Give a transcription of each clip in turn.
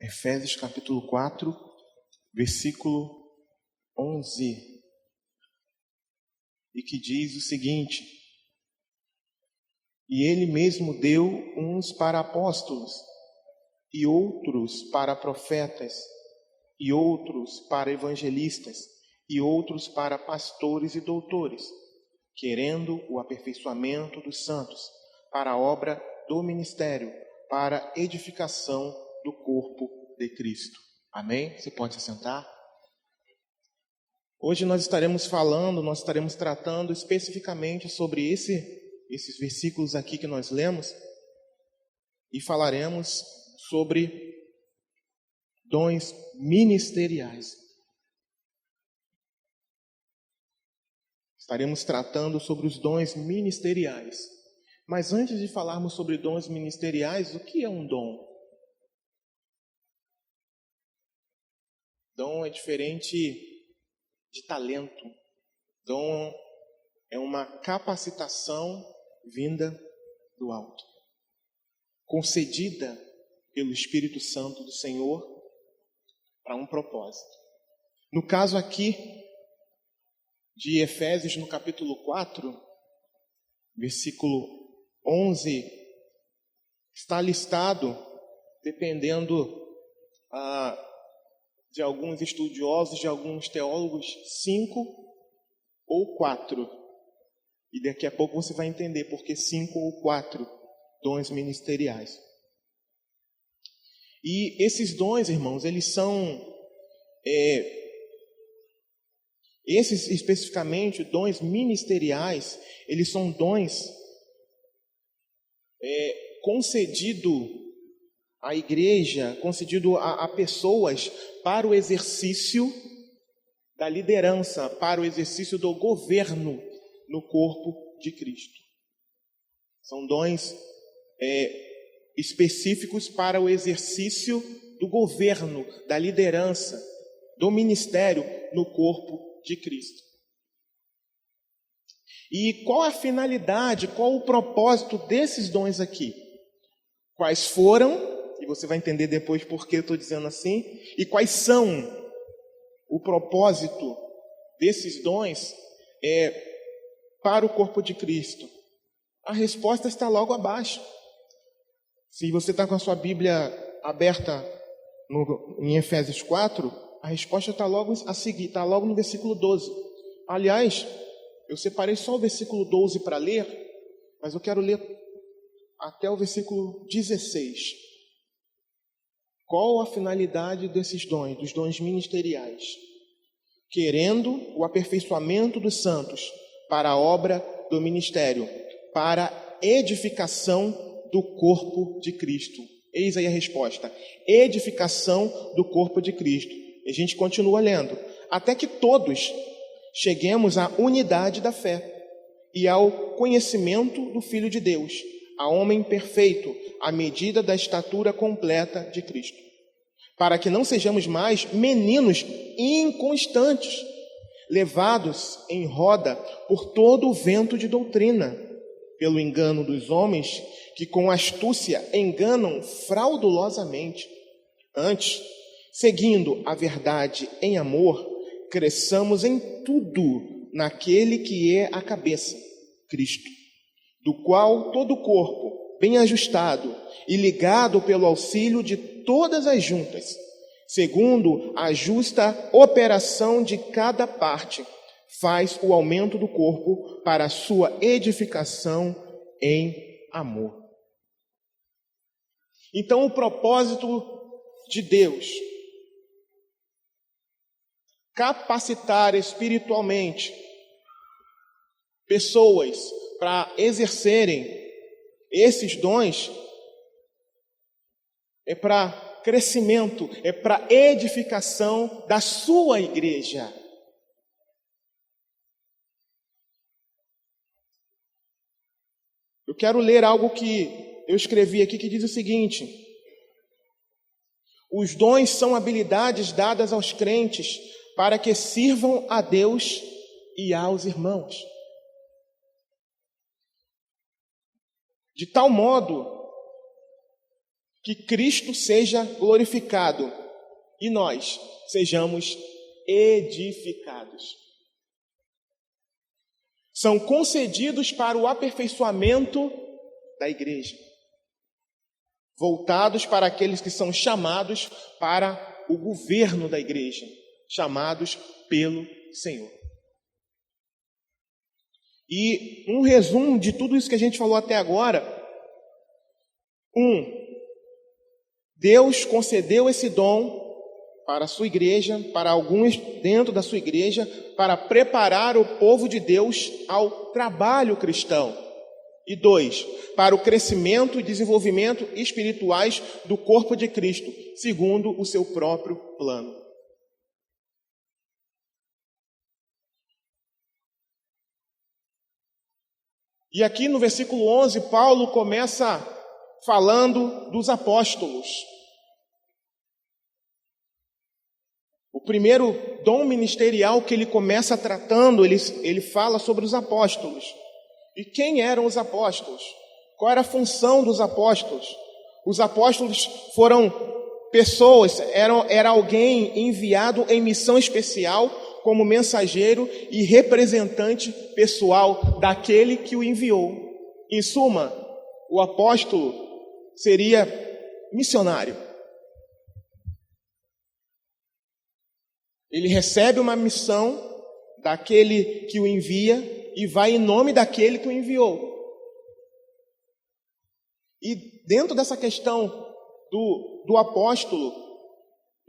Efésios capítulo 4, versículo 11, e que diz o seguinte: E ele mesmo deu uns para apóstolos, e outros para profetas, e outros para evangelistas, e outros para pastores e doutores, querendo o aperfeiçoamento dos santos, para a obra do ministério, para a edificação do corpo de Cristo. Amém? Você pode se sentar? Hoje nós estaremos tratando especificamente sobre esses versículos aqui que nós lemos, e falaremos sobre dons ministeriais. Estaremos tratando sobre os dons ministeriais. Mas antes de falarmos sobre dons ministeriais, o que é um dom? Dom é diferente de talento. Dom é uma capacitação vinda do alto, concedida pelo Espírito Santo do Senhor para um propósito. No caso aqui de Efésios, no capítulo 4, versículo 11, está listado, dependendo de alguns estudiosos, de alguns teólogos, 5 ou 4. E daqui a pouco você vai entender por que 5 ou 4 dons ministeriais. E esses dons, irmãos, eles são, esses especificamente, dons ministeriais, eles são dons concedidos à igreja, concedido a pessoas para o exercício da liderança, para o exercício do governo no corpo de Cristo. São dons específicos para o exercício do governo, da liderança, do ministério no corpo de Cristo. E qual a finalidade, qual o propósito desses dons aqui? Quais foram, e você vai entender depois por que eu estou dizendo assim, e quais são o propósito desses dons para o corpo de Cristo? A resposta está logo abaixo. Se você está com a sua Bíblia aberta em Efésios 4, a resposta está logo a seguir, está logo no versículo 12. Aliás, eu separei só o versículo 12 para ler, mas eu quero ler até o versículo 16. Qual a finalidade desses dons, dos dons ministeriais? Querendo o aperfeiçoamento dos santos para a obra do ministério, para a edificação do corpo de Cristo. Eis aí a resposta: edificação do corpo de Cristo. E a gente continua lendo: até que todos cheguemos à unidade da fé e ao conhecimento do Filho de Deus, a homem perfeito, à medida da estatura completa de Cristo, para que não sejamos mais meninos inconstantes, levados em roda por todo o vento de doutrina, pelo engano dos homens que com astúcia enganam fraudulosamente. Antes, seguindo a verdade em amor, cresçamos em tudo naquele que é a cabeça, Cristo, do qual todo o corpo, bem ajustado e ligado pelo auxílio de todas as juntas, segundo a justa operação de cada parte, faz o aumento do corpo para a sua edificação em amor. Então, o propósito de Deus: capacitar espiritualmente pessoas para exercerem esses dons, é para crescimento, é para edificação da sua igreja. Eu quero ler algo que eu escrevi aqui que diz o seguinte: os dons são habilidades dadas aos crentes para que sirvam a Deus e aos irmãos, de tal modo que Cristo seja glorificado e nós sejamos edificados. São concedidos para o aperfeiçoamento da igreja, voltados para aqueles que são chamados para o governo da igreja, chamados pelo Senhor. E um resumo de tudo isso que a gente falou até agora. Deus concedeu esse dom para a sua igreja, para alguns dentro da sua igreja, para preparar o povo de Deus ao trabalho cristão. E 2, para o crescimento e desenvolvimento espirituais do corpo de Cristo, segundo o seu próprio plano. E aqui no versículo 11, Paulo começa falando dos apóstolos. O primeiro dom ministerial que ele começa tratando, ele fala sobre os apóstolos. E quem eram os apóstolos? Qual era a função dos apóstolos? Os apóstolos foram pessoas, era alguém enviado em missão especial como mensageiro e representante pessoal daquele que o enviou. Em suma, o apóstolo seria missionário. Ele recebe uma missão daquele que o envia e vai em nome daquele que o enviou. E dentro dessa questão do apóstolo,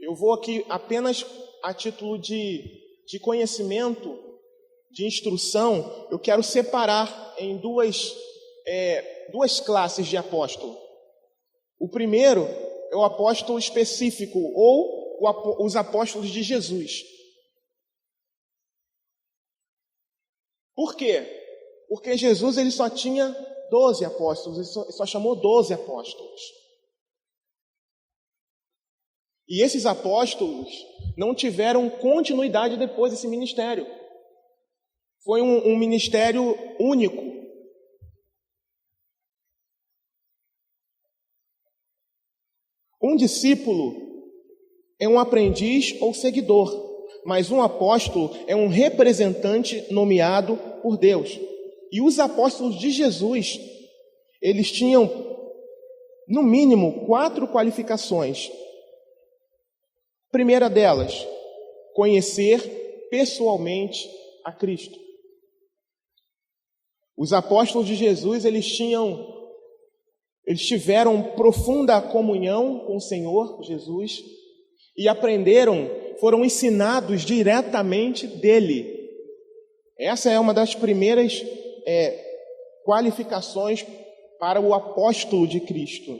eu vou aqui apenas a título de conhecimento, de instrução, eu quero separar em duas classes de apóstolo. O primeiro é o apóstolo específico, ou os apóstolos de Jesus. Por quê? Porque Jesus ele só tinha 12 apóstolos, ele só chamou 12 apóstolos. E esses apóstolos não tiveram continuidade depois desse ministério. Foi um ministério único. Um discípulo é um aprendiz ou seguidor, mas um apóstolo é um representante nomeado por Deus. E os apóstolos de Jesus, eles tinham, no mínimo, 4 qualificações. Primeira delas, conhecer pessoalmente a Cristo. Os apóstolos de Jesus, eles tiveram profunda comunhão com o Senhor Jesus e foram ensinados diretamente dele. Essa é uma das primeiras qualificações para o apóstolo de Cristo.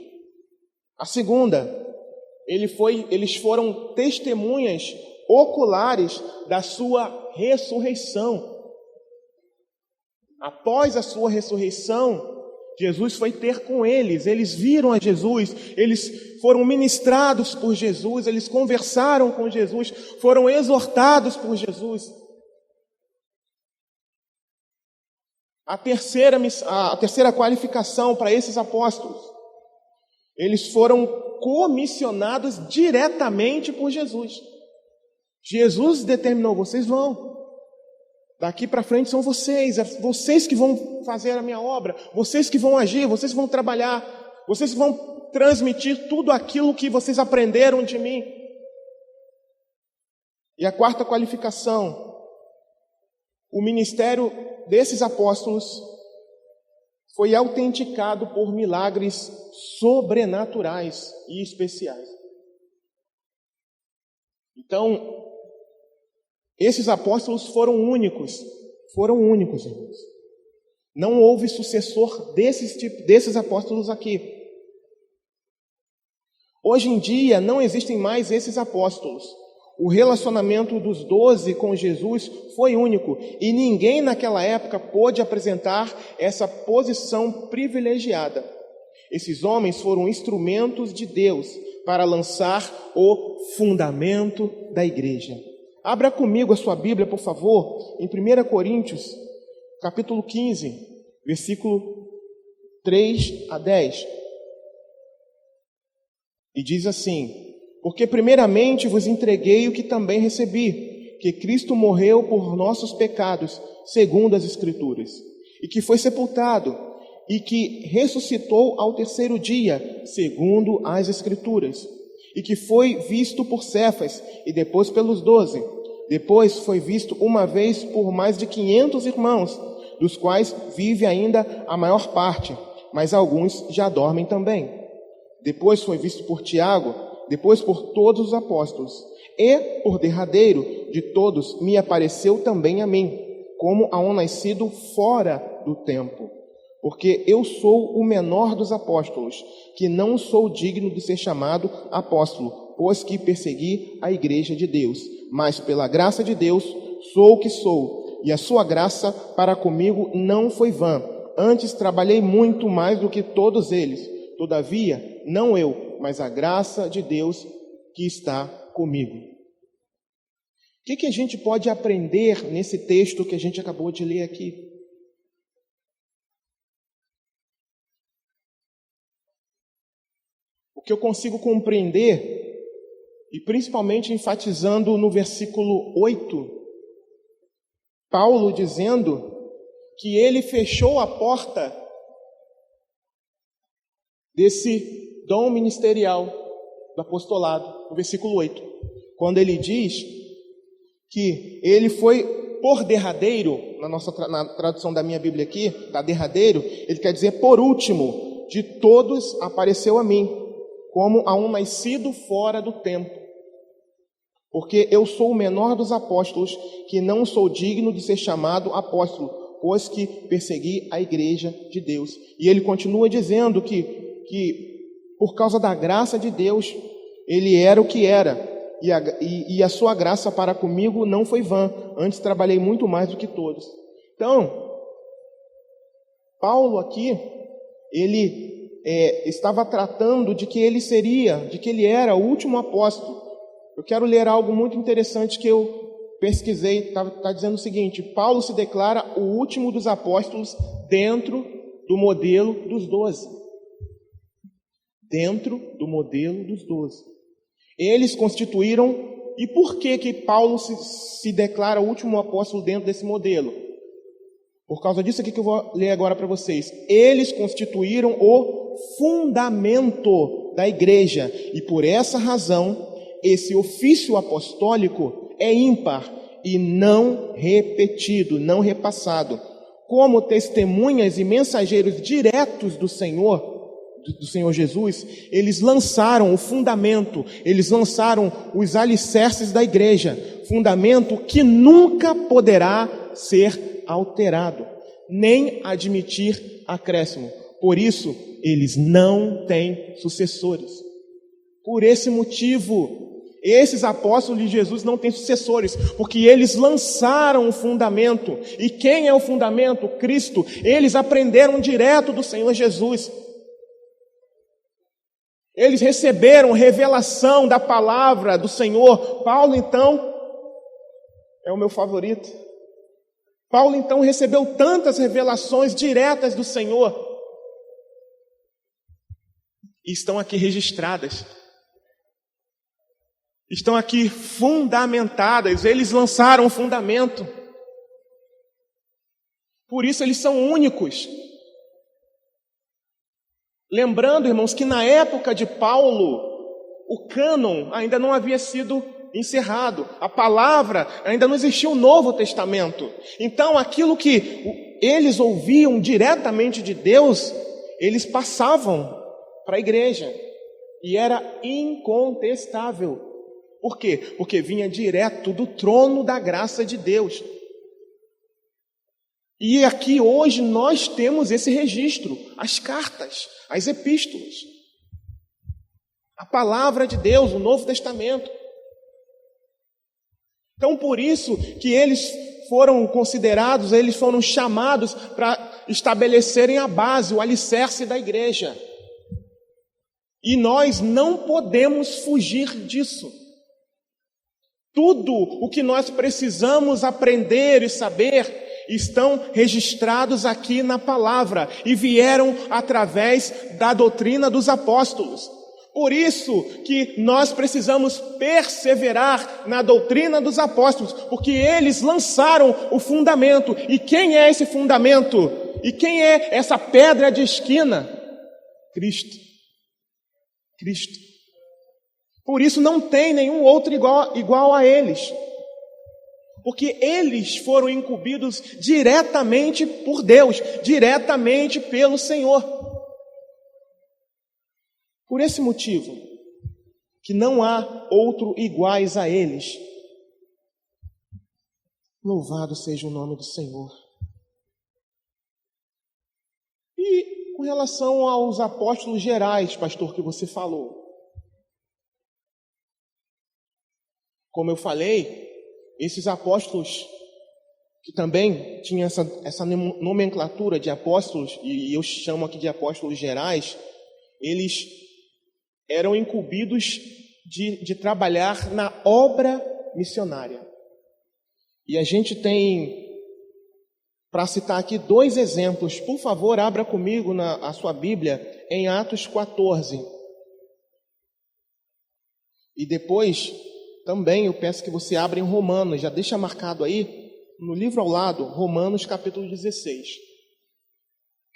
A segunda, eles foram testemunhas oculares da sua ressurreição. Após a sua ressurreição, Jesus foi ter com eles viram a Jesus, eles foram ministrados por Jesus, eles conversaram com Jesus, foram exortados por Jesus. A terceira qualificação para esses apóstolos, eles foram comissionados diretamente por Jesus. Jesus determinou, vocês vão. Daqui para frente são vocês, é vocês que vão fazer a minha obra, vocês que vão agir, vocês que vão trabalhar, vocês que vão transmitir tudo aquilo que vocês aprenderam de mim. E a quarta qualificação, o ministério desses apóstolos foi autenticado por milagres sobrenaturais e especiais. Então, esses apóstolos foram únicos, irmãos. Não houve sucessor desses apóstolos aqui. Hoje em dia não existem mais esses apóstolos. O relacionamento dos 12 com Jesus foi único e ninguém naquela época pôde apresentar essa posição privilegiada. Esses homens foram instrumentos de Deus para lançar o fundamento da igreja. Abra comigo a sua Bíblia, por favor, em 1 Coríntios, capítulo 15, versículo 3 a 10. E diz assim: porque primeiramente vos entreguei o que também recebi, que Cristo morreu por nossos pecados, segundo as Escrituras, e que foi sepultado, e que ressuscitou ao terceiro dia, segundo as Escrituras, e que foi visto por Cefas, e depois pelos 12. Depois foi visto uma vez por mais de 500 irmãos, dos quais vive ainda a maior parte, mas alguns já dormem também. Depois foi visto por Tiago, depois por todos os apóstolos, e, por derradeiro de todos, me apareceu também a mim, como a um nascido fora do tempo. Porque eu sou o menor dos apóstolos, que não sou digno de ser chamado apóstolo, pois que persegui a igreja de Deus. Mas pela graça de Deus sou o que sou, e a sua graça para comigo não foi vã. Antes trabalhei muito mais do que todos eles. Todavia, não eu, mas a graça de Deus que está comigo. O que a gente pode aprender nesse texto que a gente acabou de ler aqui? O que eu consigo compreender, e principalmente enfatizando no versículo 8, Paulo dizendo que ele fechou a porta desse dom ministerial do apostolado, no versículo 8, quando ele diz que ele foi por derradeiro, na tradução da minha Bíblia aqui, da derradeiro, ele quer dizer por último, de todos apareceu a mim, como a um nascido fora do tempo. Porque eu sou o menor dos apóstolos, que não sou digno de ser chamado apóstolo, pois que persegui a igreja de Deus. E ele continua dizendo que por causa da graça de Deus, ele era o que era, e a sua graça para comigo não foi vã, antes trabalhei muito mais do que todos. Então, Paulo aqui, ele estava tratando de que ele era o último apóstolo. Eu quero ler algo muito interessante que eu pesquisei, está dizendo o seguinte: Paulo se declara o último dos apóstolos dentro do modelo dos 12. Dentro do modelo dos 12. Eles constituíram, e por que Paulo se declara o último apóstolo dentro desse modelo? Por causa disso aqui que eu vou ler agora para vocês. Eles constituíram o fundamento da igreja, e por essa razão, esse ofício apostólico é ímpar e não repetido, não repassado. Como testemunhas e mensageiros diretos do Senhor Jesus, eles lançaram o fundamento, eles lançaram os alicerces da igreja, fundamento que nunca poderá ser alterado, nem admitir acréscimo. Por isso, eles não têm sucessores. Por esse motivo, esses apóstolos de Jesus não têm sucessores, porque eles lançaram o fundamento. E quem é o fundamento? Cristo. Eles aprenderam direto do Senhor Jesus. Eles receberam revelação da palavra do Senhor. Paulo, então, é o meu favorito. Paulo, então, recebeu tantas revelações diretas do Senhor. E estão aqui registradas. Estão aqui fundamentadas. Eles lançaram o fundamento. Por isso eles são únicos. Lembrando, irmãos, que na época de Paulo, o cânon ainda não havia sido encerrado. A palavra, ainda não existia o Novo Testamento. Então, aquilo que eles ouviam diretamente de Deus, eles passavam para a igreja. E era incontestável. Por quê? Porque vinha direto do trono da graça de Deus. E aqui hoje nós temos esse registro, as cartas, as epístolas, a palavra de Deus, o Novo Testamento. Então, por isso que eles foram considerados, eles foram chamados para estabelecerem a base, o alicerce da igreja. E nós não podemos fugir disso. Tudo o que nós precisamos aprender e saber estão registrados aqui na palavra e vieram através da doutrina dos apóstolos. Por isso que nós precisamos perseverar na doutrina dos apóstolos, porque eles lançaram o fundamento. E quem é esse fundamento? E quem é essa pedra de esquina? Cristo. Cristo. Por isso não tem nenhum outro igual a eles. Porque eles foram incumbidos diretamente por Deus, diretamente pelo Senhor. Por esse motivo, que não há outro iguais a eles. Louvado seja o nome do Senhor. E com relação aos apóstolos gerais, pastor, que você falou. Como eu falei, esses apóstolos que também tinham essa nomenclatura de apóstolos, e eu chamo aqui de apóstolos gerais, eles eram incumbidos de trabalhar na obra missionária. E a gente tem, para citar aqui, 2 exemplos. Por favor, abra comigo a sua Bíblia em Atos 14. E depois, também eu peço que você abra em Romanos, já deixa marcado aí, no livro ao lado, Romanos capítulo 16.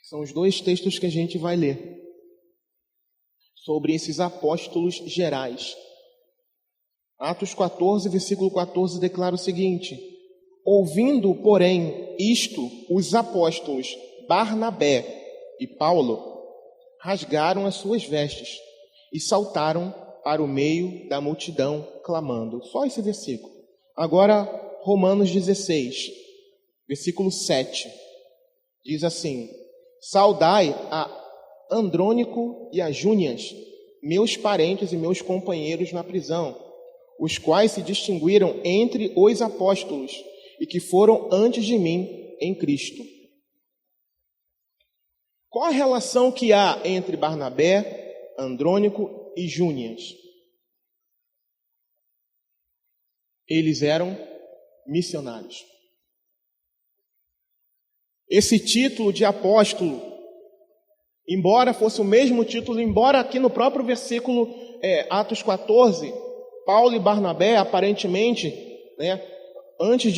São os 2 textos que a gente vai ler sobre esses apóstolos gerais. Atos 14, versículo 14, declara o seguinte: ouvindo, porém, isto, os apóstolos Barnabé e Paulo rasgaram as suas vestes e saltaram para o meio da multidão, clamando. Só esse versículo. Agora, Romanos 16, versículo 7, diz assim: saudai a Andrônico e a Júnias, meus parentes e meus companheiros na prisão, os quais se distinguiram entre os apóstolos e que foram antes de mim em Cristo. Qual a relação que há entre Barnabé, Andrônico e Júnias? Eles eram missionários. Esse título de apóstolo, embora fosse o mesmo título, embora aqui no próprio versículo Atos 14, Paulo e Barnabé, aparentemente, antes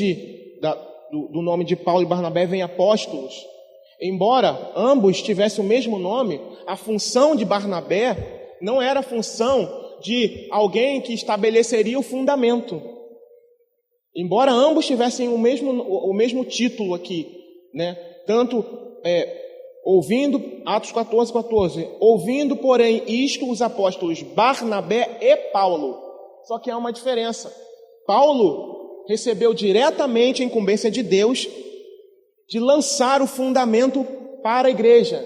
do nome de Paulo e Barnabé vem apóstolos, embora ambos tivessem o mesmo nome, a função de Barnabé não era a função de alguém que estabeleceria o fundamento. Embora ambos tivessem o mesmo título aqui, tanto ouvindo, Atos 14, 14, ouvindo, porém, isto os apóstolos Barnabé e Paulo. Só que há uma diferença. Paulo recebeu diretamente a incumbência de Deus de lançar o fundamento para a igreja.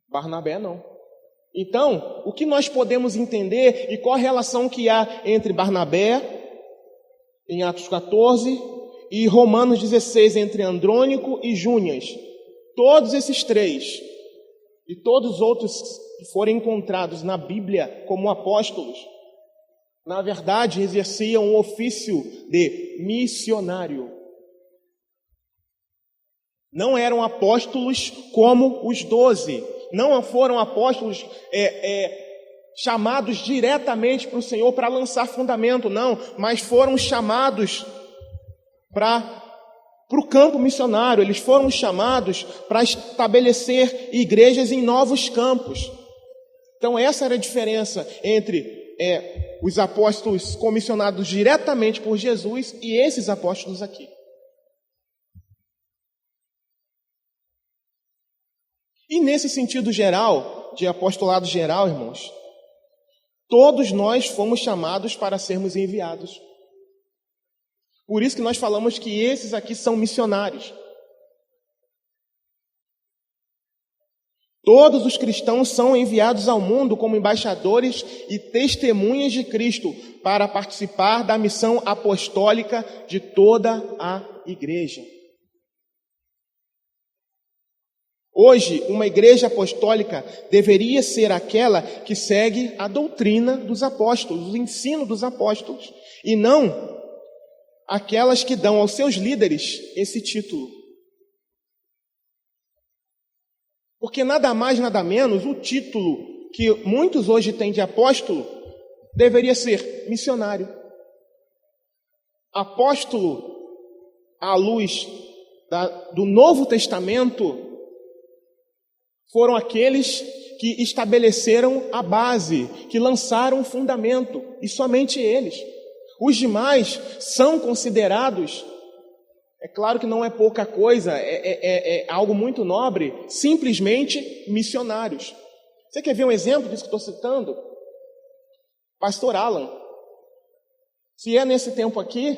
Barnabé não. Então, o que nós podemos entender e qual a relação que há entre Barnabé, em Atos 14, e Romanos 16, entre Andrônico e Júnias? Todos esses 3 e todos os outros que forem encontrados na Bíblia como apóstolos, na verdade, exerciam um ofício de missionário. Não eram apóstolos como os 12. Não foram apóstolos chamados diretamente para o Senhor para lançar fundamento, não. Mas foram chamados para o campo missionário. Eles foram chamados para estabelecer igrejas em novos campos. Então essa era a diferença entre os apóstolos comissionados diretamente por Jesus e esses apóstolos aqui. E nesse sentido geral, de apostolado geral, irmãos, todos nós fomos chamados para sermos enviados. Por isso que nós falamos que esses aqui são missionários. Todos os cristãos são enviados ao mundo como embaixadores e testemunhas de Cristo para participar da missão apostólica de toda a igreja. Hoje, uma igreja apostólica deveria ser aquela que segue a doutrina dos apóstolos, o ensino dos apóstolos, e não aquelas que dão aos seus líderes esse título. Porque nada mais, nada menos, o título que muitos hoje têm de apóstolo deveria ser missionário. Apóstolo, à luz do Novo Testamento, foram aqueles que estabeleceram a base, que lançaram o fundamento, e somente eles. Os demais são considerados, é claro que não é pouca coisa, é algo muito nobre, simplesmente missionários. Você quer ver um exemplo disso que estou citando? Pastor Alan. Se é nesse tempo aqui,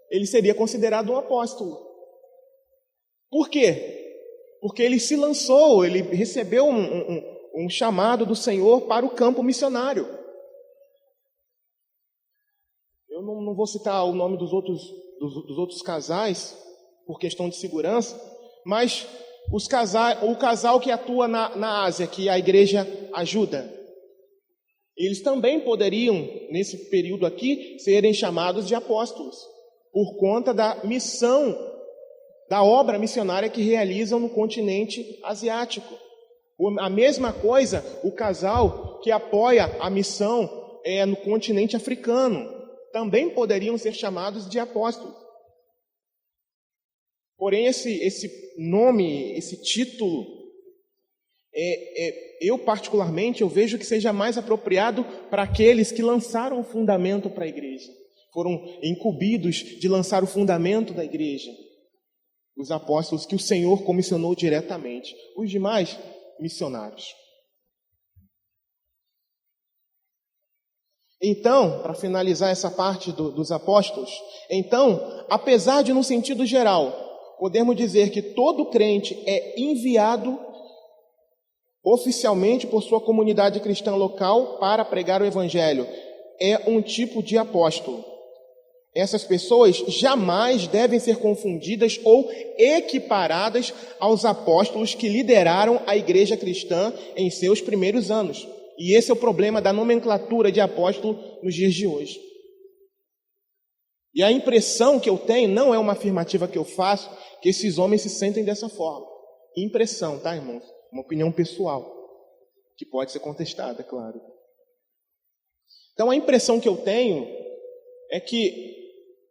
ele seria considerado um apóstolo. Por quê? Porque ele se lançou, ele recebeu um chamado do Senhor para o campo missionário. Eu não vou citar o nome dos outros casais, por questão de segurança, mas o casal que atua na Ásia, que a igreja ajuda, eles também poderiam, nesse período aqui, serem chamados de apóstolos, por conta da missão, da obra missionária que realizam no continente asiático. A mesma coisa, o casal que apoia a missão no continente africano, também poderiam ser chamados de apóstolos. Porém, esse nome, esse título, eu particularmente, eu vejo que seja mais apropriado para aqueles que lançaram o fundamento para a igreja. Foram incumbidos de lançar o fundamento da igreja. Os apóstolos que o Senhor comissionou diretamente. Os demais, missionários. Então, para finalizar essa parte dos apóstolos, então, apesar de, num sentido geral, podemos dizer que todo crente é enviado oficialmente por sua comunidade cristã local para pregar o evangelho, é um tipo de apóstolo. Essas pessoas jamais devem ser confundidas ou equiparadas aos apóstolos que lideraram a igreja cristã em seus primeiros anos. E esse é o problema da nomenclatura de apóstolo nos dias de hoje. E a impressão que eu tenho, não é uma afirmativa que eu faço, que esses homens se sentem dessa forma. Impressão, tá, irmãos? Uma opinião pessoal, que pode ser contestada, claro. Então, a impressão que eu tenho é que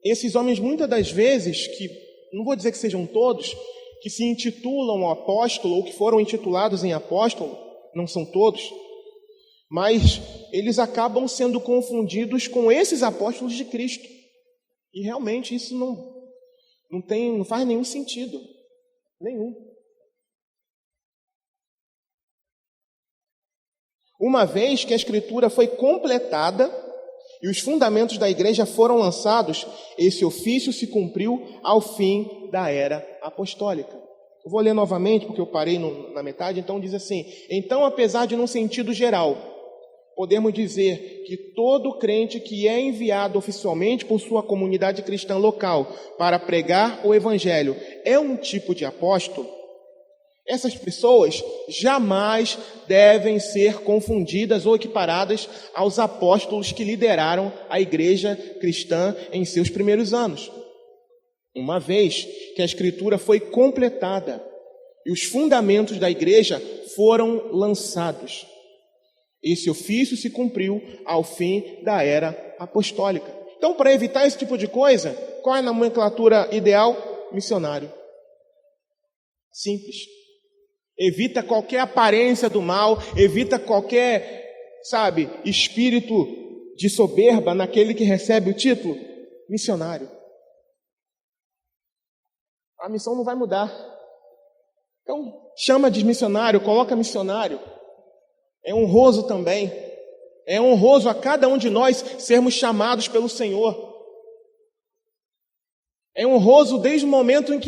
esses homens, muitas das vezes, que não vou dizer que sejam todos, que se intitulam apóstolo ou que foram intitulados em apóstolo, não são todos, mas eles acabam sendo confundidos com esses apóstolos de Cristo. E realmente isso não faz nenhum sentido. Nenhum. Uma vez que a Escritura foi completada e os fundamentos da igreja foram lançados, esse ofício se cumpriu ao fim da era apostólica. Eu vou ler novamente, porque eu parei na metade, então diz assim: então, apesar de num sentido geral, podemos dizer que todo crente que é enviado oficialmente por sua comunidade cristã local para pregar o evangelho é um tipo de apóstolo, essas pessoas jamais devem ser confundidas ou equiparadas aos apóstolos que lideraram a igreja cristã em seus primeiros anos. Uma vez que a Escritura foi completada e os fundamentos da igreja foram lançados, esse ofício se cumpriu ao fim da era apostólica. Então, para evitar esse tipo de coisa, qual é a nomenclatura ideal? Missionário. Simples. Evita qualquer aparência do mal, evita qualquer, espírito de soberba naquele que recebe o título. Missionário. A missão não vai mudar. Então, chama de missionário, coloca missionário. É honroso também. É honroso a cada um de nós sermos chamados pelo Senhor. É honroso desde o momento em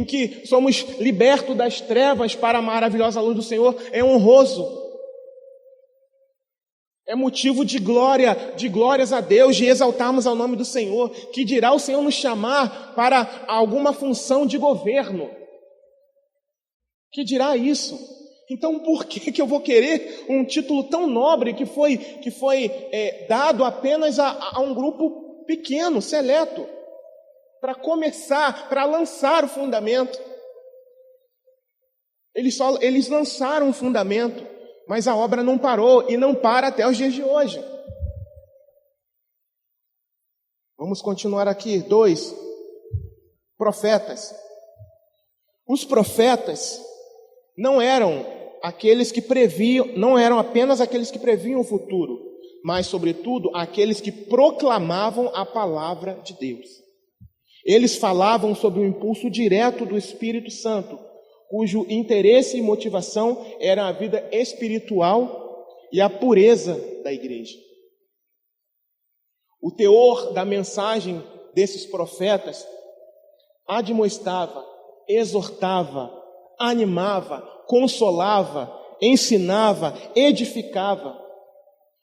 que somos libertos das trevas para a maravilhosa luz do Senhor. É honroso. É motivo de glórias a Deus, de exaltarmos ao nome do Senhor. Que dirá o Senhor nos chamar para alguma função de governo? Que dirá isso? Então, por que eu vou querer um título tão nobre que foi dado apenas a um grupo pequeno, seleto, para começar, para lançar o fundamento? Eles lançaram o fundamento, Mas a obra não parou e não para até os dias de hoje. Vamos continuar aqui. 2. Profetas. Os profetas não eram aqueles que previam, não eram apenas aqueles que previam o futuro, mas, sobretudo, aqueles que proclamavam a palavra de Deus. Eles falavam sob o impulso direto do Espírito Santo, cujo interesse e motivação era a vida espiritual e a pureza da igreja. O teor da mensagem desses profetas admoestava, exortava, animava, consolava, ensinava, edificava.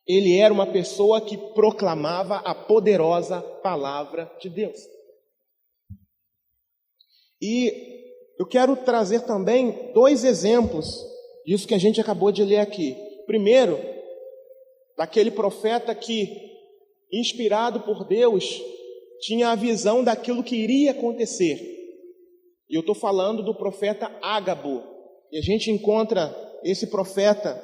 Ele era uma pessoa que proclamava a poderosa palavra de Deus. E eu quero trazer também 2 exemplos disso que a gente acabou de ler aqui. Primeiro, daquele profeta que, inspirado por Deus, tinha a visão daquilo que iria acontecer. E eu estou falando do profeta Ágabo. E a gente encontra esse profeta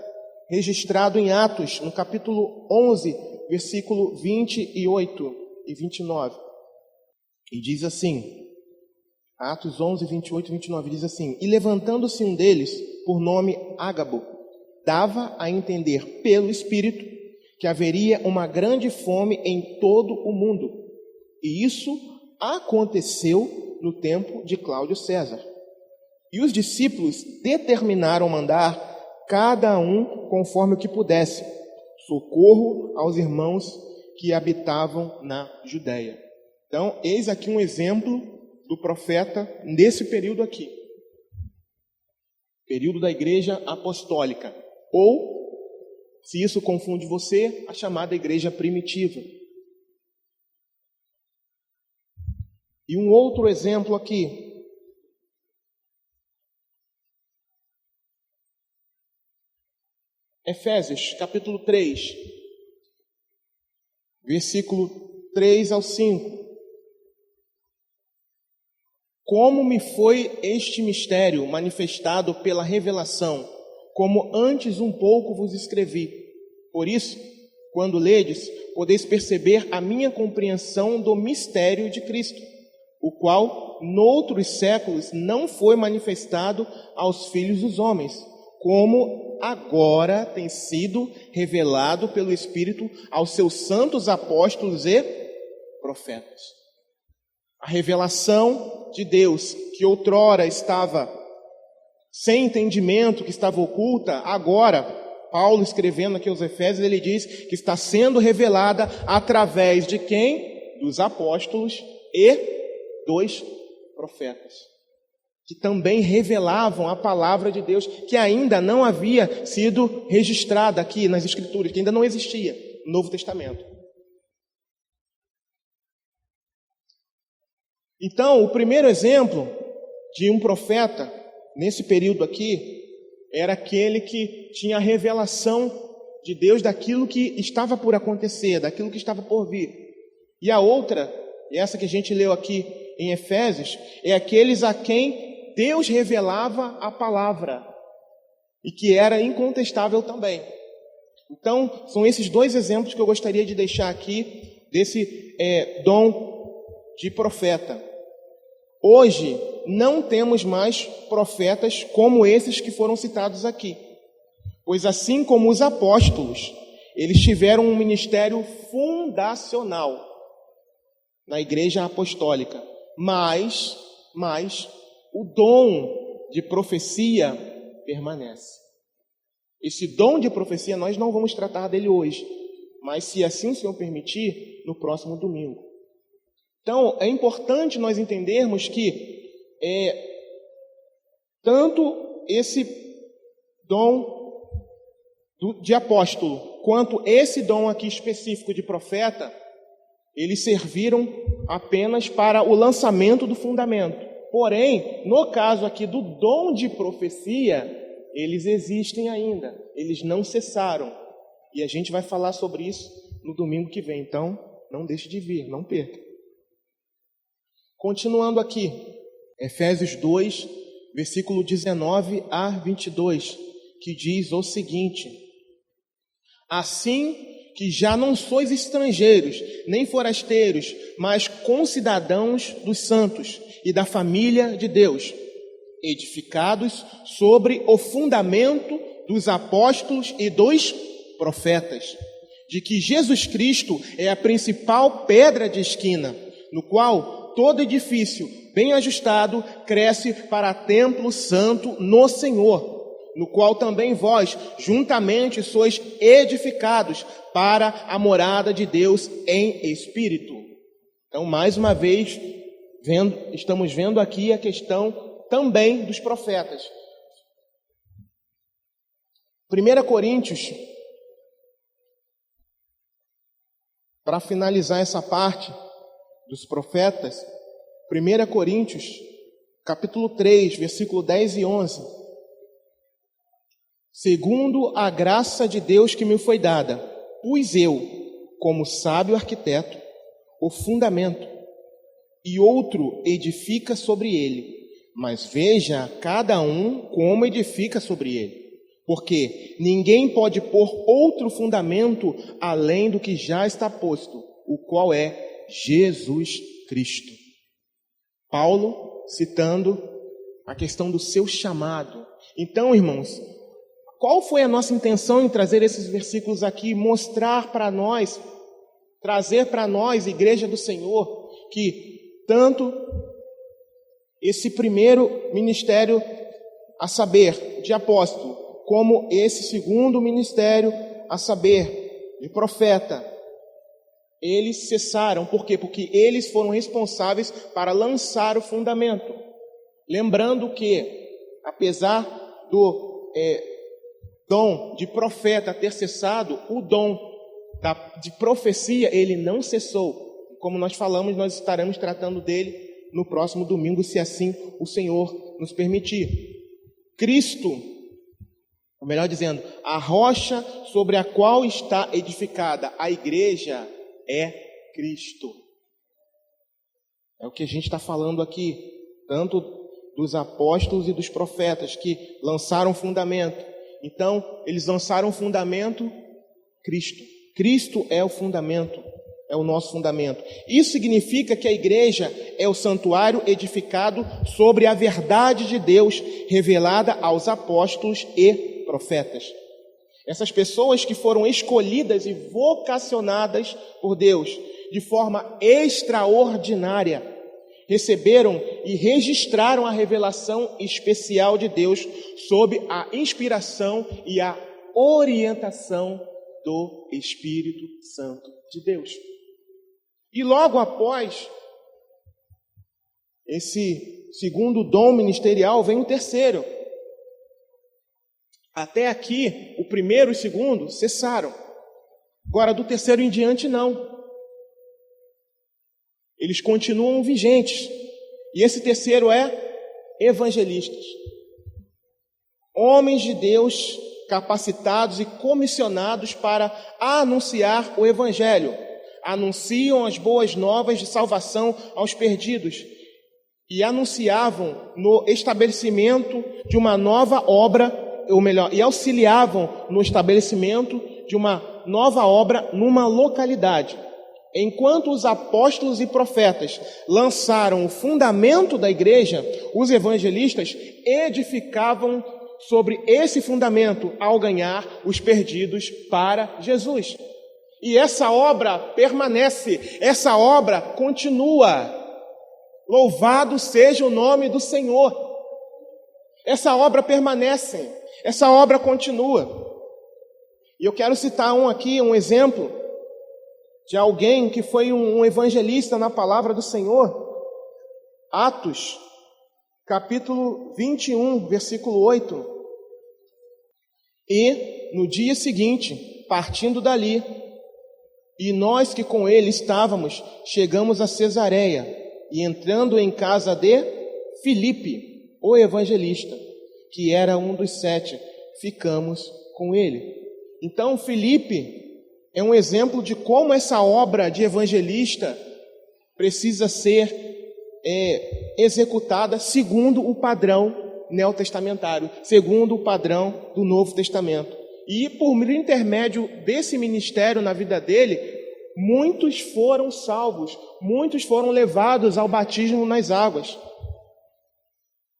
registrado em Atos, no capítulo 11, versículo 28 e 29. E diz assim, Atos 11, 28 e 29, diz assim: E levantando-se um deles, por nome Ágabo, dava a entender pelo Espírito que haveria uma grande fome em todo o mundo. E isso aconteceu no tempo de Cláudio César. E os discípulos determinaram mandar cada um conforme o que pudesse socorro aos irmãos que habitavam na Judéia. Então, eis aqui um exemplo do profeta nesse período aqui. Período da igreja apostólica. Ou, se isso confunde você, a chamada igreja primitiva. E um outro exemplo aqui. Efésios, capítulo 3, versículo 3 ao 5. Como me foi este mistério manifestado pela revelação, como antes um pouco vos escrevi. Por isso, quando ledes, podeis perceber a minha compreensão do mistério de Cristo, o qual, noutros séculos, não foi manifestado aos filhos dos homens, como agora tem sido revelado pelo Espírito aos seus santos apóstolos e profetas. A revelação de Deus, que outrora estava sem entendimento, que estava oculta, agora, Paulo escrevendo aqui aos Efésios, ele diz que está sendo revelada através de quem? Dos apóstolos e dos profetas, que também revelavam a palavra de Deus, que ainda não havia sido registrada aqui nas Escrituras, que ainda não existia no Novo Testamento. Então, o primeiro exemplo de um profeta, nesse período aqui, era aquele que tinha a revelação de Deus daquilo que estava por acontecer, daquilo que estava por vir. E a outra, essa que a gente leu aqui em Efésios, é aqueles a quem Deus revelava a palavra, e que era incontestável também. Então, são esses 2 exemplos que eu gostaria de deixar aqui, desse dom de profeta. Hoje, não temos mais profetas como esses que foram citados aqui, pois assim como os apóstolos, eles tiveram um ministério fundacional na igreja apostólica, mas o dom de profecia permanece. Esse dom de profecia nós não vamos tratar dele hoje, mas se assim o Senhor permitir, no próximo domingo. Então, é importante nós entendermos que tanto esse dom de apóstolo, quanto esse dom aqui específico de profeta, eles serviram apenas para o lançamento do fundamento. Porém, no caso aqui do dom de profecia, eles existem ainda, eles não cessaram. E a gente vai falar sobre isso no domingo que vem, então não deixe de vir, não perca. Continuando aqui, Efésios 2, versículo 19 a 22, que diz o seguinte: assim que já não sois estrangeiros, nem forasteiros, mas concidadãos dos santos e da família de Deus, edificados sobre o fundamento dos apóstolos e dos profetas, de que Jesus Cristo é a principal pedra de esquina, no qual todo edifício bem ajustado cresce para templo santo no Senhor, no qual também vós juntamente sois edificados para a morada de Deus em espírito. Então, mais uma vez, estamos vendo aqui a questão também dos profetas. 1 Coríntios, para finalizar essa parte dos profetas, 1 Coríntios, capítulo 3, versículo 10 e 11. Segundo a graça de Deus que me foi dada, pus eu, como sábio arquiteto, o fundamento, e outro edifica sobre ele, mas veja cada um como edifica sobre ele. Porque ninguém pode pôr outro fundamento além do que já está posto, o qual é Jesus Cristo. Paulo citando a questão do seu chamado. Então, irmãos, qual foi a nossa intenção em trazer esses versículos aqui? Mostrar para nós, trazer para nós, Igreja do Senhor, que tanto esse primeiro ministério, a saber, de apóstolo, como esse segundo ministério, a saber, de profeta, eles cessaram. Por quê? Porque eles foram responsáveis para lançar o fundamento. Lembrando que, apesar do dom de profeta ter cessado, o dom de profecia, ele não cessou. Como nós falamos, nós estaremos tratando dele no próximo domingo, se assim o Senhor nos permitir. Cristo, ou melhor dizendo, a rocha sobre a qual está edificada a igreja é Cristo. É o que a gente está falando aqui, tanto dos apóstolos e dos profetas que lançaram fundamento. Então, eles lançaram fundamento, Cristo. Cristo é o fundamento, é o nosso fundamento. Isso significa que a igreja é o santuário edificado sobre a verdade de Deus revelada aos apóstolos e profetas. Essas pessoas que foram escolhidas e vocacionadas por Deus de forma extraordinária, receberam e registraram a revelação especial de Deus sob a inspiração e a orientação do Espírito Santo de Deus. E logo após esse segundo dom ministerial vem o terceiro. Até aqui, o primeiro e o segundo cessaram. Agora, do terceiro em diante, não. Eles continuam vigentes. E esse terceiro é evangelistas. Homens de Deus capacitados e comissionados para anunciar o evangelho. Anunciam as boas novas de salvação aos perdidos. E anunciavam no estabelecimento de uma nova obra, ou melhor, e auxiliavam no estabelecimento de uma nova obra numa localidade. Enquanto os apóstolos e profetas lançaram o fundamento da igreja, os evangelistas edificavam sobre esse fundamento ao ganhar os perdidos para Jesus. E essa obra permanece, essa obra continua. Louvado seja o nome do Senhor. Essa obra permanece, essa obra continua. E eu quero citar um exemplo de alguém que foi um evangelista na palavra do Senhor. Atos, capítulo 21, versículo 8. E no dia seguinte, partindo dali, e nós que com ele estávamos, chegamos a Cesareia, e entrando em casa de Filipe, o evangelista, que era um dos 7, ficamos com ele. Então, Filipe é um exemplo de como essa obra de evangelista precisa ser executada segundo o padrão neotestamentário, segundo o padrão do Novo Testamento. E por intermédio desse ministério na vida dele, muitos foram salvos, muitos foram levados ao batismo nas águas.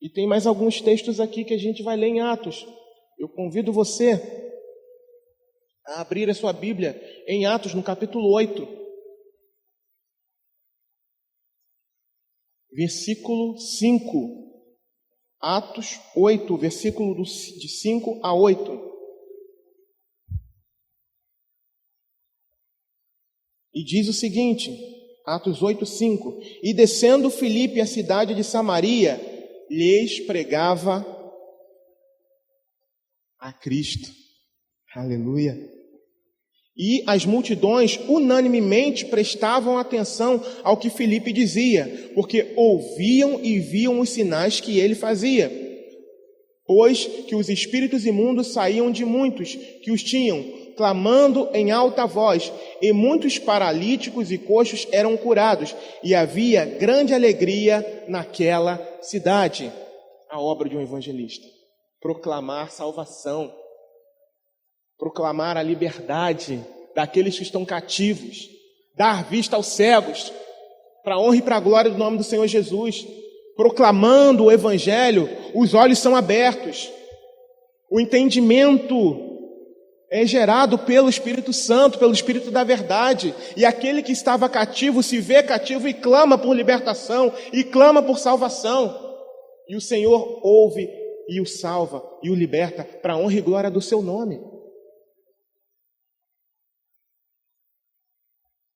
E tem mais alguns textos aqui que a gente vai ler em Atos. Eu convido você a abrir a sua Bíblia em Atos, no capítulo 8, versículo 5. Atos 8, versículo de 5 a 8. E diz o seguinte, Atos 8, 5. E descendo Filipe à cidade de Samaria, lhes pregava a Cristo. Aleluia. E as multidões unanimemente prestavam atenção ao que Filipe dizia, porque ouviam e viam os sinais que ele fazia. Pois que os espíritos imundos saíam de muitos que os tinham, clamando em alta voz, e muitos paralíticos e coxos eram curados, e havia grande alegria naquela cidade. A obra de um evangelista: proclamar salvação, proclamar a liberdade daqueles que estão cativos, dar vista aos cegos, para a honra e para a glória do nome do Senhor Jesus. Proclamando o evangelho, os olhos são abertos, o entendimento é gerado pelo Espírito Santo, pelo Espírito da verdade, e aquele que estava cativo se vê cativo e clama por libertação, e clama por salvação, e o Senhor ouve e o salva e o liberta para a honra e glória do seu nome.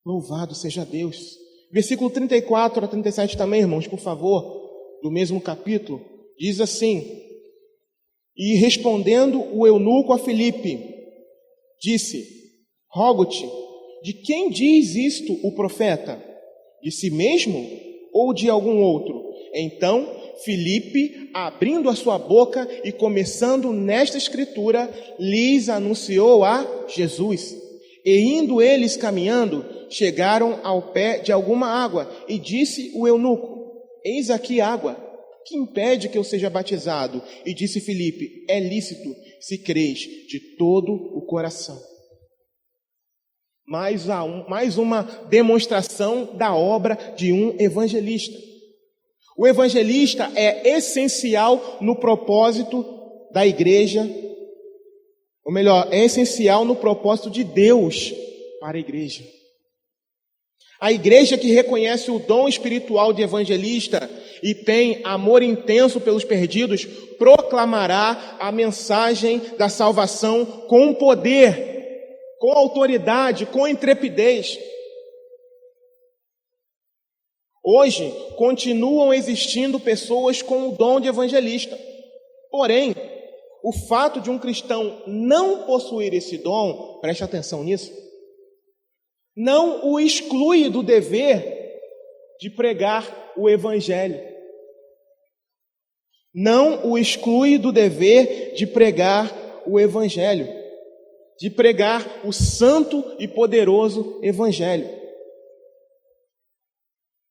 Louvado seja Deus. Versículo 34 a 37 também, irmãos, por favor, do mesmo capítulo, diz assim: E respondendo o eunuco a Filipe, disse: Rogo-te, de quem diz isto o profeta? De si mesmo ou de algum outro? Então Filipe, abrindo a sua boca e começando nesta escritura, lhes anunciou a Jesus. E indo eles caminhando, chegaram ao pé de alguma água, e disse o eunuco: Eis aqui água, que impede que eu seja batizado? E disse Filipe: É lícito, se crês de todo o coração. Mais uma demonstração da obra de um evangelista. O evangelista é essencial no propósito da igreja, ou melhor, é essencial no propósito de Deus para a igreja. A igreja que reconhece o dom espiritual de evangelista e tem amor intenso pelos perdidos, proclamará a mensagem da salvação com poder, com autoridade, com intrepidez. Hoje, continuam existindo pessoas com o dom de evangelista. Porém, o fato de um cristão não possuir esse dom, preste atenção nisso, não o exclui do dever de pregar o evangelho. Não o exclui do dever de pregar o evangelho, de pregar o santo e poderoso evangelho.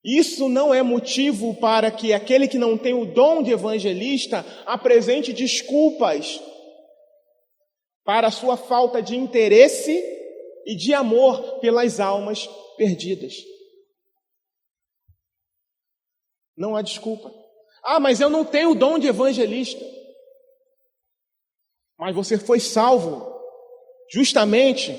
Isso não é motivo para que aquele que não tem o dom de evangelista apresente desculpas para a sua falta de interesse e de amor pelas almas perdidas. Não há desculpa. Ah, mas eu não tenho o dom de evangelista. Mas você foi salvo justamente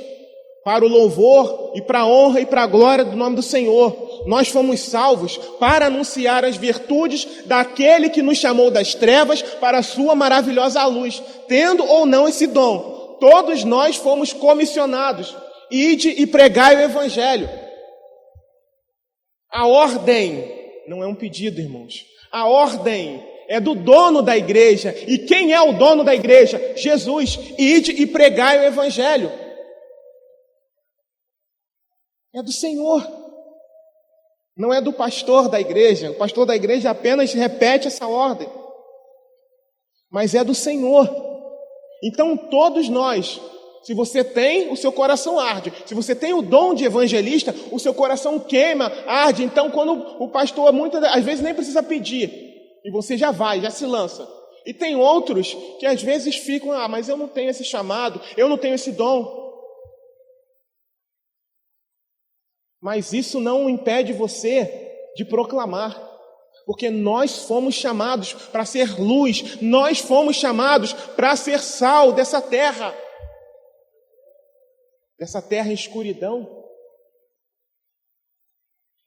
para o louvor e para a honra e para a glória do nome do Senhor. Nós fomos salvos para anunciar as virtudes daquele que nos chamou das trevas para a sua maravilhosa luz, tendo ou não esse dom. Todos nós fomos comissionados. Ide e pregai o evangelho. A ordem não é um pedido, irmãos. A ordem é do dono da igreja. E quem é o dono da igreja? Jesus. Ide e pregai o evangelho. É do Senhor. Não é do pastor da igreja. O pastor da igreja apenas repete essa ordem. Mas é do Senhor. Então todos nós, se você tem, o seu coração arde. Se você tem o dom de evangelista, o seu coração queima, arde. Então, quando o pastor, muitas às vezes, nem precisa pedir, e você já vai, já se lança. E tem outros que às vezes ficam, mas eu não tenho esse chamado, eu não tenho esse dom. Mas isso não impede você de proclamar. Porque nós fomos chamados para ser luz, nós fomos chamados para ser sal dessa terra em escuridão.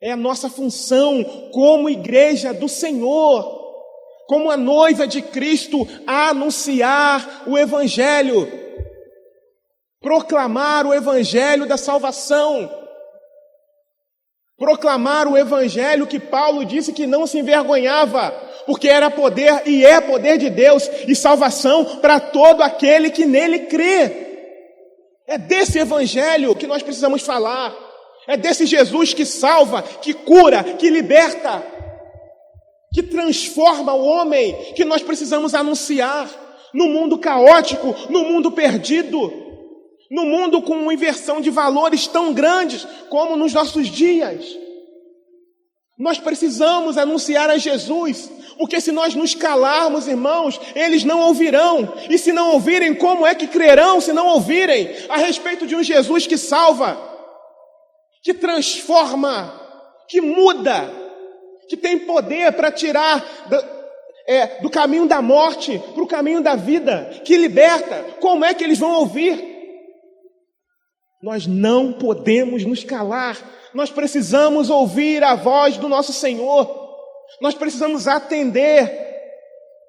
É a nossa função como igreja do Senhor, como a noiva de Cristo, a anunciar o Evangelho, proclamar o Evangelho da salvação, proclamar o Evangelho que Paulo disse que não se envergonhava, porque era poder e é poder de Deus e salvação para todo aquele que nele crê. É desse Evangelho que nós precisamos falar. É desse Jesus que salva, que cura, que liberta, que transforma o homem, que nós precisamos anunciar no mundo caótico, no mundo perdido, no mundo com uma inversão de valores tão grandes como nos nossos dias. Nós precisamos anunciar a Jesus, porque se nós nos calarmos, irmãos, eles não ouvirão. E se não ouvirem, como é que crerão se não ouvirem a respeito de um Jesus que salva, que transforma, que muda, que tem poder para tirar do caminho da morte para o caminho da vida, que liberta? Como é que eles vão ouvir? Nós não podemos nos calar. Nós precisamos ouvir a voz do nosso Senhor. Nós precisamos atender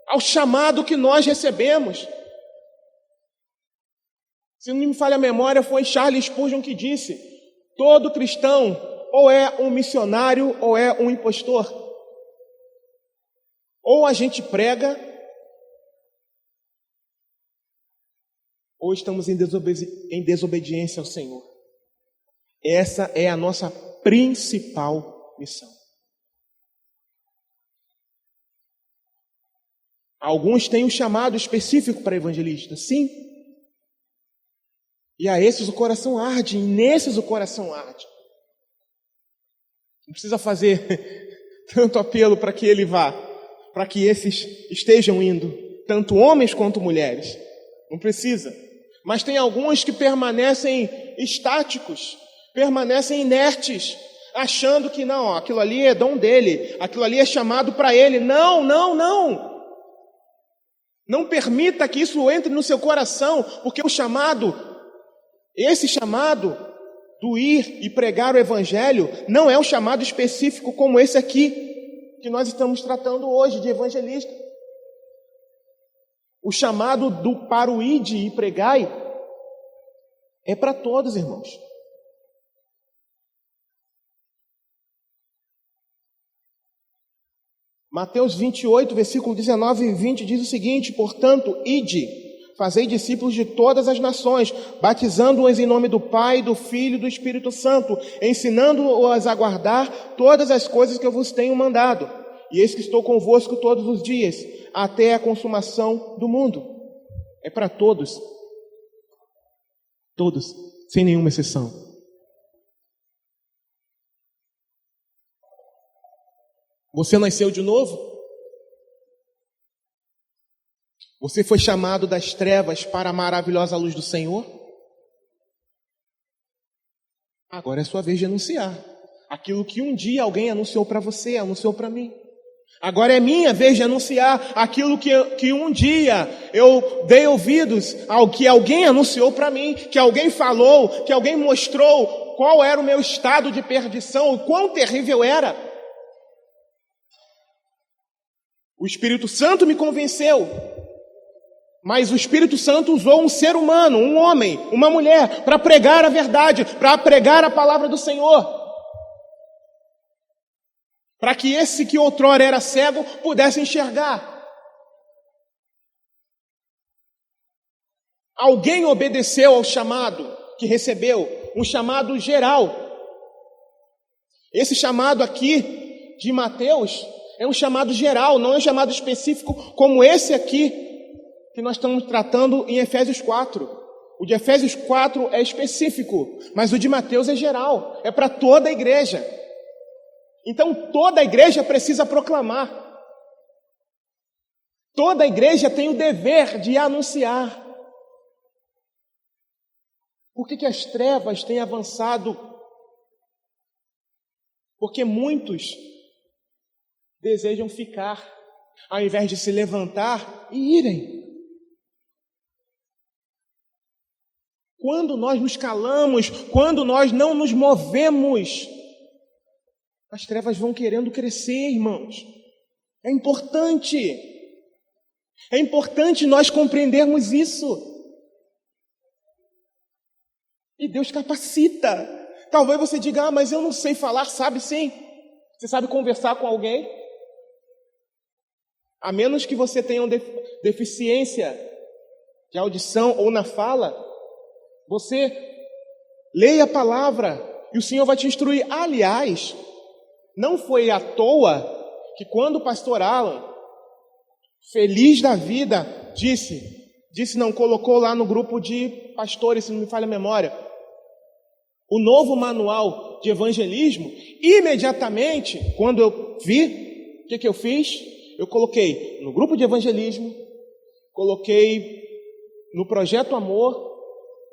ao chamado que nós recebemos. Se não me falha a memória, foi Charles Spurgeon que disse: todo cristão ou é um missionário ou é um impostor. Ou a gente prega, ou estamos em desobediência ao Senhor. Essa é a nossa principal missão. Alguns têm um chamado específico para evangelista, sim. E a esses o coração arde, e nesses o coração arde. Não precisa fazer tanto apelo para que ele vá, para que esses estejam indo, tanto homens quanto mulheres. Não precisa. Mas tem alguns que permanecem estáticos, permanecem inertes, achando que não, aquilo ali é dom dele, aquilo ali é chamado para ele. Não, não, não. Não permita que isso entre no seu coração, porque o chamado, esse chamado do ir e pregar o Evangelho, não é um chamado específico como esse aqui, que nós estamos tratando hoje, de evangelista. O chamado para o ide e pregai é para todos, irmãos. Mateus 28, versículo 19 e 20 diz o seguinte: portanto, ide, fazei discípulos de todas as nações, batizando-os em nome do Pai, do Filho e do Espírito Santo, ensinando-os a guardar todas as coisas que eu vos tenho mandado. E eis que estou convosco todos os dias, até a consumação do mundo. É para todos. Todos, sem nenhuma exceção. Você nasceu de novo? Você foi chamado das trevas para a maravilhosa luz do Senhor? Agora é sua vez de anunciar aquilo que um dia alguém anunciou para você, anunciou para mim. Agora é minha vez de anunciar aquilo que um dia eu dei ouvidos ao que alguém anunciou para mim, que alguém falou, que alguém mostrou qual era o meu estado de perdição, o quão terrível era. O Espírito Santo me convenceu, mas o Espírito Santo usou um ser humano, um homem, uma mulher, para pregar a verdade, para pregar a palavra do Senhor. Para que esse que outrora era cego pudesse enxergar. Alguém obedeceu ao chamado que recebeu, um chamado geral. Esse chamado aqui de Mateus é um chamado geral, não é um chamado específico como esse aqui que nós estamos tratando em Efésios 4. O de Efésios 4 é específico, mas o de Mateus é geral, é para toda a igreja. Então toda a igreja precisa proclamar. Toda a igreja tem o dever de anunciar. Por que as trevas têm avançado? Porque muitos desejam ficar, ao invés de se levantar e irem. Quando nós nos calamos, quando nós não nos movemos, as trevas vão querendo crescer, irmãos. É importante nós compreendermos isso. E Deus capacita. Talvez você diga, mas eu não sei falar. Sabe sim. Você sabe conversar com alguém? A menos que você tenha uma deficiência de audição ou na fala, você leia a palavra e o Senhor vai te instruir. Aliás, não foi à toa que quando o pastor Alan, feliz da vida, colocou lá no grupo de pastores, se não me falha a memória, o novo manual de evangelismo, imediatamente, quando eu vi, o que eu fiz? Eu coloquei no grupo de evangelismo, coloquei no Projeto Amor,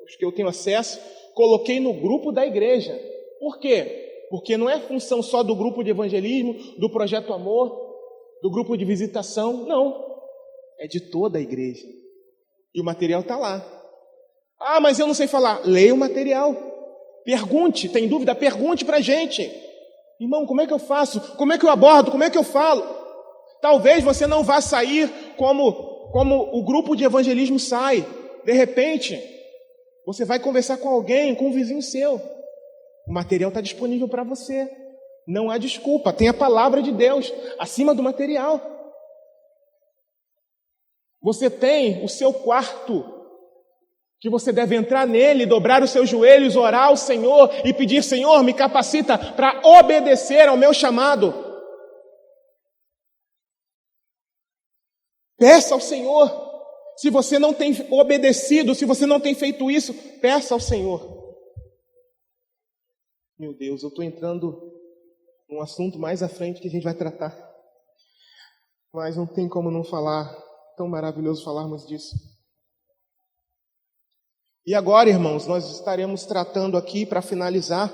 os que eu tenho acesso, coloquei no grupo da igreja. Por quê? Porque não é função só do grupo de evangelismo, do Projeto Amor, do grupo de visitação, não. É de toda a igreja. E o material está lá. Ah, mas eu não sei falar. Leia o material. Pergunte, tem dúvida? Pergunte para a gente. Irmão, como é que eu faço? Como é que eu abordo? Como é que eu falo? Talvez você não vá sair como o grupo de evangelismo sai. De repente, você vai conversar com alguém, com um vizinho seu. O material está disponível para você. Não há desculpa. Tem a palavra de Deus acima do material. Você tem o seu quarto, que você deve entrar nele, dobrar os seus joelhos, orar ao Senhor e pedir, Senhor, me capacita para obedecer ao meu chamado. Peça ao Senhor. Se você não tem obedecido, se você não tem feito isso, peça ao Senhor. Meu Deus, eu estou entrando num assunto mais à frente que a gente vai tratar. Mas não tem como não falar. Tão maravilhoso falarmos disso. E agora, irmãos, nós estaremos tratando aqui, para finalizar,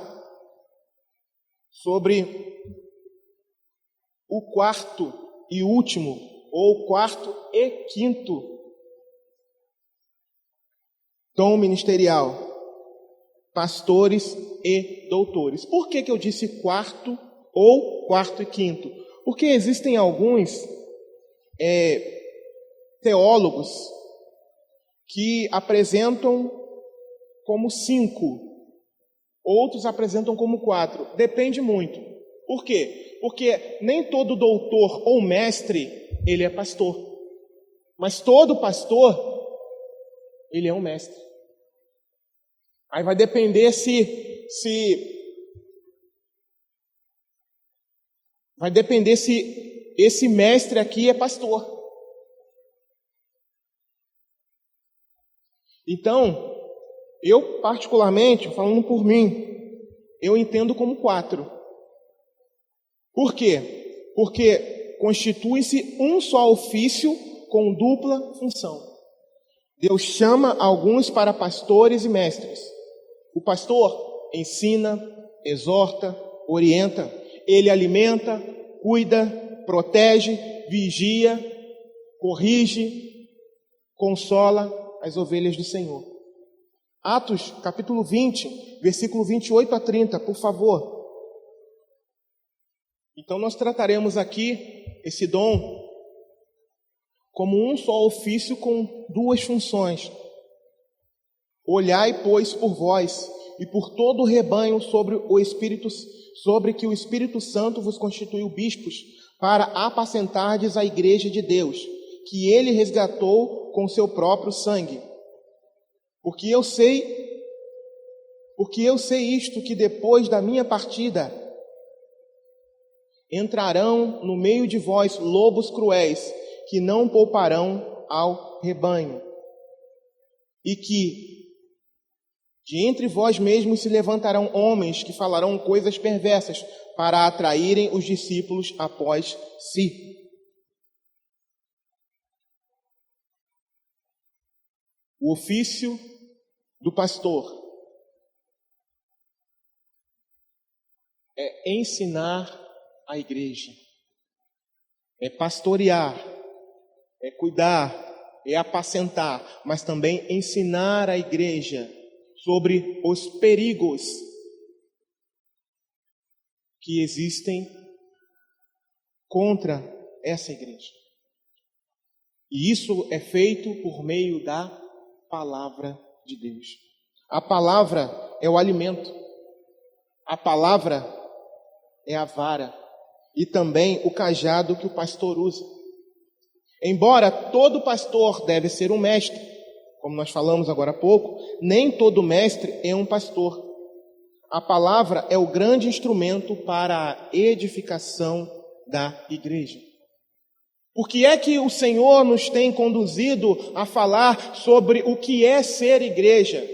sobre o quarto e último, ou quarto e quinto dom ministerial: pastores e doutores. Por que eu disse quarto ou quarto e quinto? Porque existem alguns teólogos que apresentam como 5, outros apresentam como 4. Depende muito. Por quê? Porque nem todo doutor ou mestre, ele é pastor. Mas todo pastor, ele é um mestre. Aí vai depender vai depender se esse mestre aqui é pastor. Então, eu particularmente, falando por mim, eu entendo como 4. Por quê? Porque constitui-se um só ofício com dupla função. Deus chama alguns para pastores e mestres. O pastor ensina, exorta, orienta. Ele alimenta, cuida, protege, vigia, corrige, consola as ovelhas do Senhor. Atos, capítulo 20, versículo 28 a 30, por favor. Então nós trataremos aqui esse dom como um só ofício com 2 funções. Olhai, pois, por vós e por todo o rebanho sobre que o Espírito Santo vos constituiu bispos, para apacentardes a igreja de Deus, que ele resgatou com seu próprio sangue. Porque eu sei isto, que depois da minha partida entrarão no meio de vós lobos cruéis, que não pouparão ao rebanho. E que de entre vós mesmos se levantarão homens que falarão coisas perversas, para atraírem os discípulos após si. O ofício do pastor é ensinar a igreja, é pastorear, é cuidar, é apacentar, mas também ensinar a igreja sobre os perigos que existem contra essa igreja. E isso é feito por meio da palavra de Deus. A palavra é o alimento. A palavra é a vara e também o cajado que o pastor usa. Embora todo pastor deve ser um mestre, como nós falamos agora há pouco, nem todo mestre é um pastor. A palavra é o grande instrumento para a edificação da igreja. Por que é que o Senhor nos tem conduzido a falar sobre o que é ser igreja?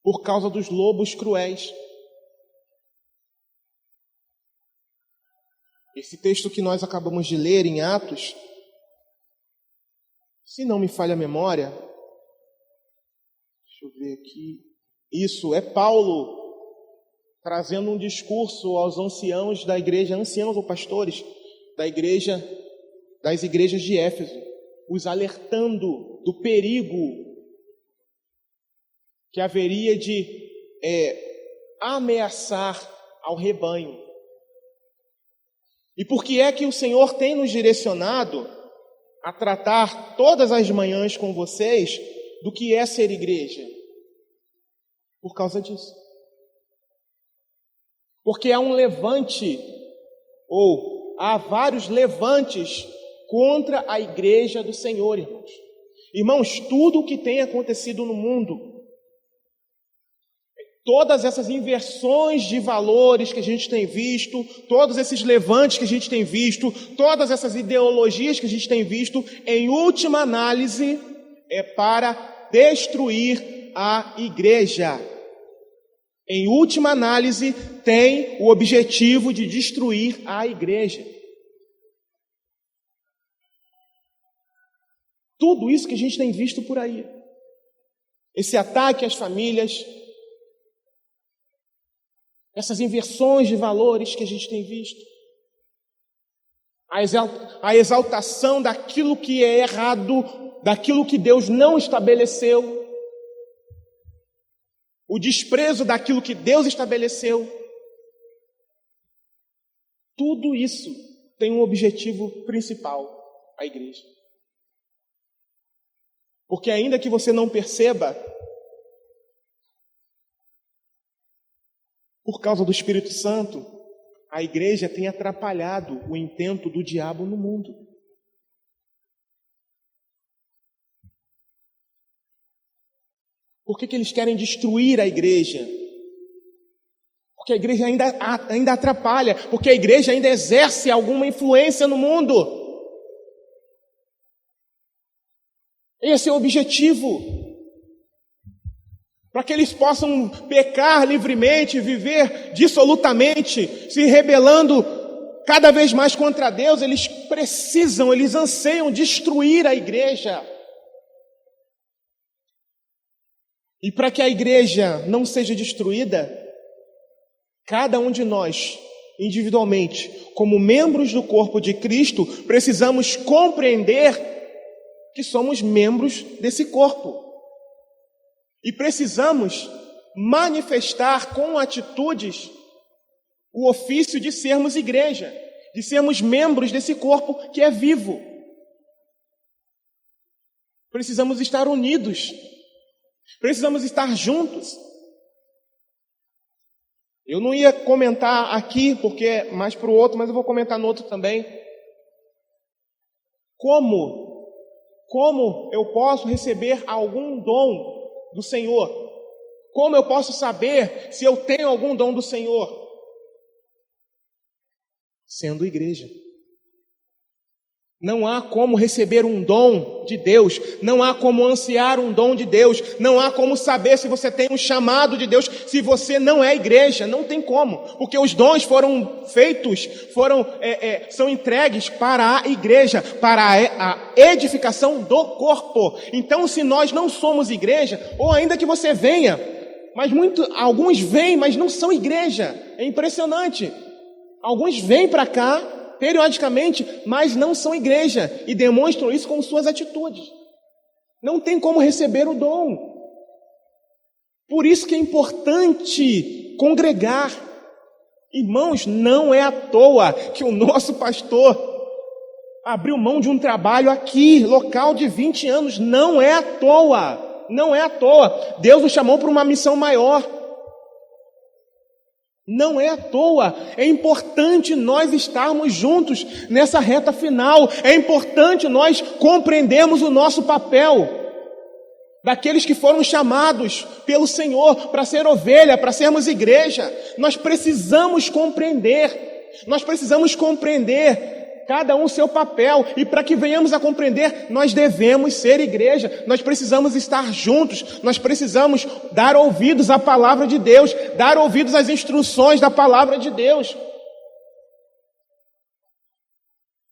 Por causa dos lobos cruéis. Esse texto que nós acabamos de ler em Atos, se não me falha a memória, deixa eu ver aqui, isso é Paulo trazendo um discurso aos anciãos da igreja, anciãos ou pastores da igreja, das igrejas de Éfeso, os alertando do perigo que haveria de ameaçar ao rebanho. E por que é que o Senhor tem nos direcionado a tratar todas as manhãs com vocês do que é ser igreja? Por causa disso. Porque há um levante, ou há vários levantes contra a igreja do Senhor, irmãos. Irmãos, tudo o que tem acontecido no mundo, todas essas inversões de valores que a gente tem visto, todos esses levantes que a gente tem visto, todas essas ideologias que a gente tem visto, em última análise, é para destruir a igreja. Em última análise, tem o objetivo de destruir a igreja. Tudo isso que a gente tem visto por aí. Esse ataque às famílias, essas inversões de valores que a gente tem visto, a exaltação daquilo que é errado, daquilo que Deus não estabeleceu, o desprezo daquilo que Deus estabeleceu. Tudo isso tem um objetivo principal, a igreja. Porque ainda que você não perceba, por causa do Espírito Santo, a igreja tem atrapalhado o intento do diabo no mundo. Por que eles querem destruir a igreja? Porque a igreja ainda atrapalha, porque a igreja ainda exerce alguma influência no mundo. Esse é o objetivo. Para que eles possam pecar livremente, viver dissolutamente, se rebelando cada vez mais contra Deus, eles anseiam destruir a igreja. E para que a igreja não seja destruída, cada um de nós, individualmente, como membros do corpo de Cristo, precisamos compreender que somos membros desse corpo. E precisamos manifestar com atitudes o ofício de sermos igreja, de sermos membros desse corpo que é vivo. Precisamos estar unidos, precisamos estar juntos. Eu não ia comentar aqui, porque é mais para o outro, mas eu vou comentar no outro também. Como eu posso receber algum dom do Senhor? Como eu posso saber se eu tenho algum dom do Senhor? Sendo igreja. Não há como receber um dom de Deus, não há como ansiar um dom de Deus, não há como saber se você tem um chamado de Deus, se você não é igreja, não tem como, porque os dons foram feitos, são entregues para a igreja, para a edificação do corpo. Então, se nós não somos igreja, ou ainda que você venha, mas alguns vêm, mas não são igreja, é impressionante. Alguns vêm para cá, periodicamente, mas não são igreja e demonstram isso com suas atitudes. Não tem como receber o dom. Por isso que é importante congregar. Irmãos, não é à toa que o nosso pastor abriu mão de um trabalho aqui, local de 20 anos. Não é à toa. Não é à toa. Deus nos chamou para uma missão maior. Não é à toa, é importante nós estarmos juntos nessa reta final, é importante nós compreendermos o nosso papel, daqueles que foram chamados pelo Senhor para ser ovelha, para sermos igreja. Nós precisamos compreender cada um seu papel, e para que venhamos a compreender, nós devemos ser igreja, nós precisamos estar juntos, nós precisamos dar ouvidos à palavra de Deus, dar ouvidos às instruções da palavra de Deus,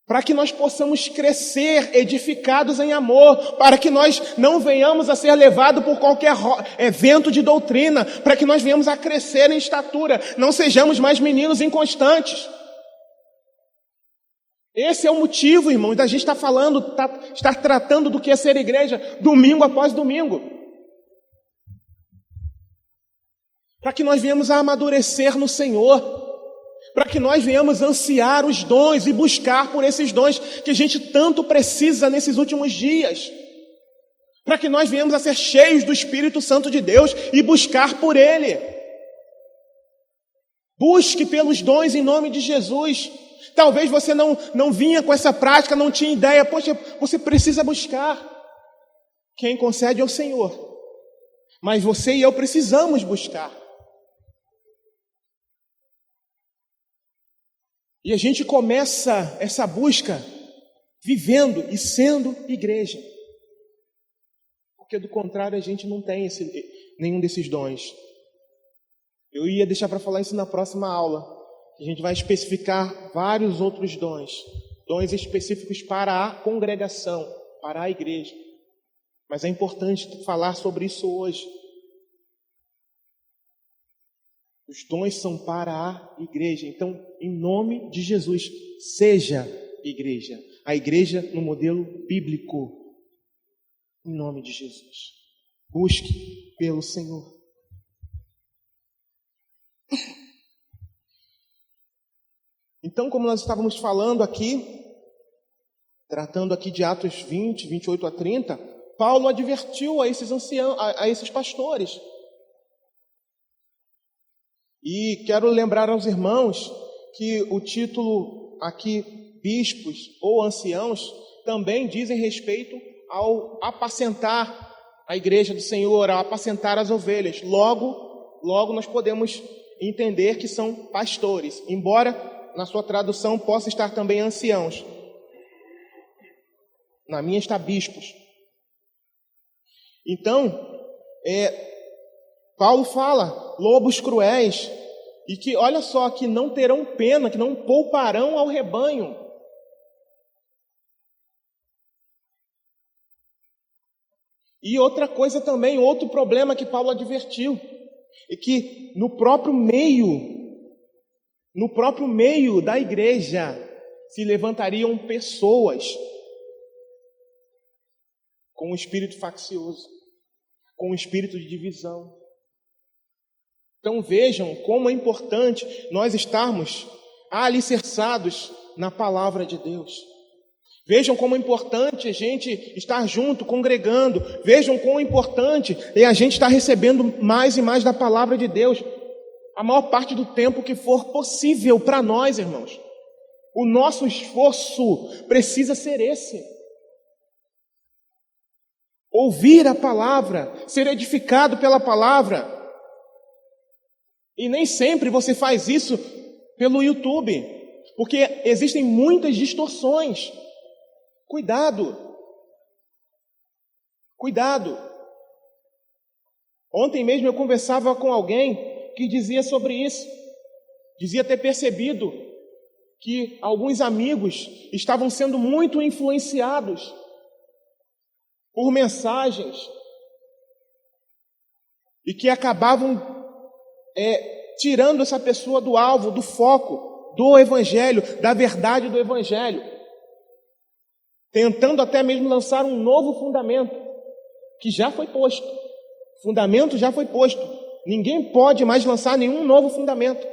para que nós possamos crescer edificados em amor, para que nós não venhamos a ser levados por qualquer vento de doutrina, para que nós venhamos a crescer em estatura, não sejamos mais meninos inconstantes. Esse é o motivo, irmãos, da gente estar falando, estar tratando do que é ser igreja, domingo após domingo. Para que nós venhamos a amadurecer no Senhor, para que nós venhamos ansiar os dons e buscar por esses dons que a gente tanto precisa nesses últimos dias. Para que nós venhamos a ser cheios do Espírito Santo de Deus e buscar por Ele. Busque pelos dons em nome de Jesus. Talvez você não vinha com essa prática, não tinha ideia. Poxa, você precisa buscar. Quem concede é o Senhor. Mas você e eu precisamos buscar. E a gente começa essa busca vivendo e sendo igreja. Porque do contrário a gente não tem nenhum desses dons. Eu ia deixar para falar isso na próxima aula. A gente vai especificar vários outros dons específicos para a congregação, para a igreja. Mas é importante falar sobre isso hoje. Os dons são para a igreja. Então, em nome de Jesus, seja igreja. A igreja no modelo bíblico. Em nome de Jesus. Busque pelo Senhor. Então, como nós estávamos falando aqui, tratando aqui de Atos 20, 28 a 30, Paulo advertiu a esses anciãos, a esses pastores. E quero lembrar aos irmãos que o título aqui, bispos ou anciãos, também dizem respeito ao apacentar a igreja do Senhor, ao apacentar as ovelhas. Logo nós podemos entender que são pastores, embora na sua tradução possa estar também anciãos. Na minha está bispos. Então, Paulo fala, lobos cruéis, e que, olha só, que não terão pena, que não pouparão ao rebanho. E outra coisa também, outro problema que Paulo advertiu, é que no próprio meio da igreja se levantariam pessoas com um espírito faccioso, com um espírito de divisão. Então vejam como é importante nós estarmos alicerçados na palavra de Deus. Vejam como é importante a gente estar junto, congregando. Vejam como é importante a gente estar recebendo mais e mais da palavra de Deus. A maior parte do tempo que for possível para nós, irmãos. O nosso esforço precisa ser esse. Ouvir a palavra, ser edificado pela palavra. E nem sempre você faz isso pelo YouTube, porque existem muitas distorções. Cuidado! Cuidado! Ontem mesmo eu conversava com alguém que dizia sobre isso. Dizia ter percebido que alguns amigos estavam sendo muito influenciados por mensagens e que acabavam tirando essa pessoa do alvo, do foco, do Evangelho, da verdade do Evangelho, tentando até mesmo lançar um novo fundamento, que já foi posto. O fundamento já foi posto. Ninguém pode mais lançar nenhum novo fundamento.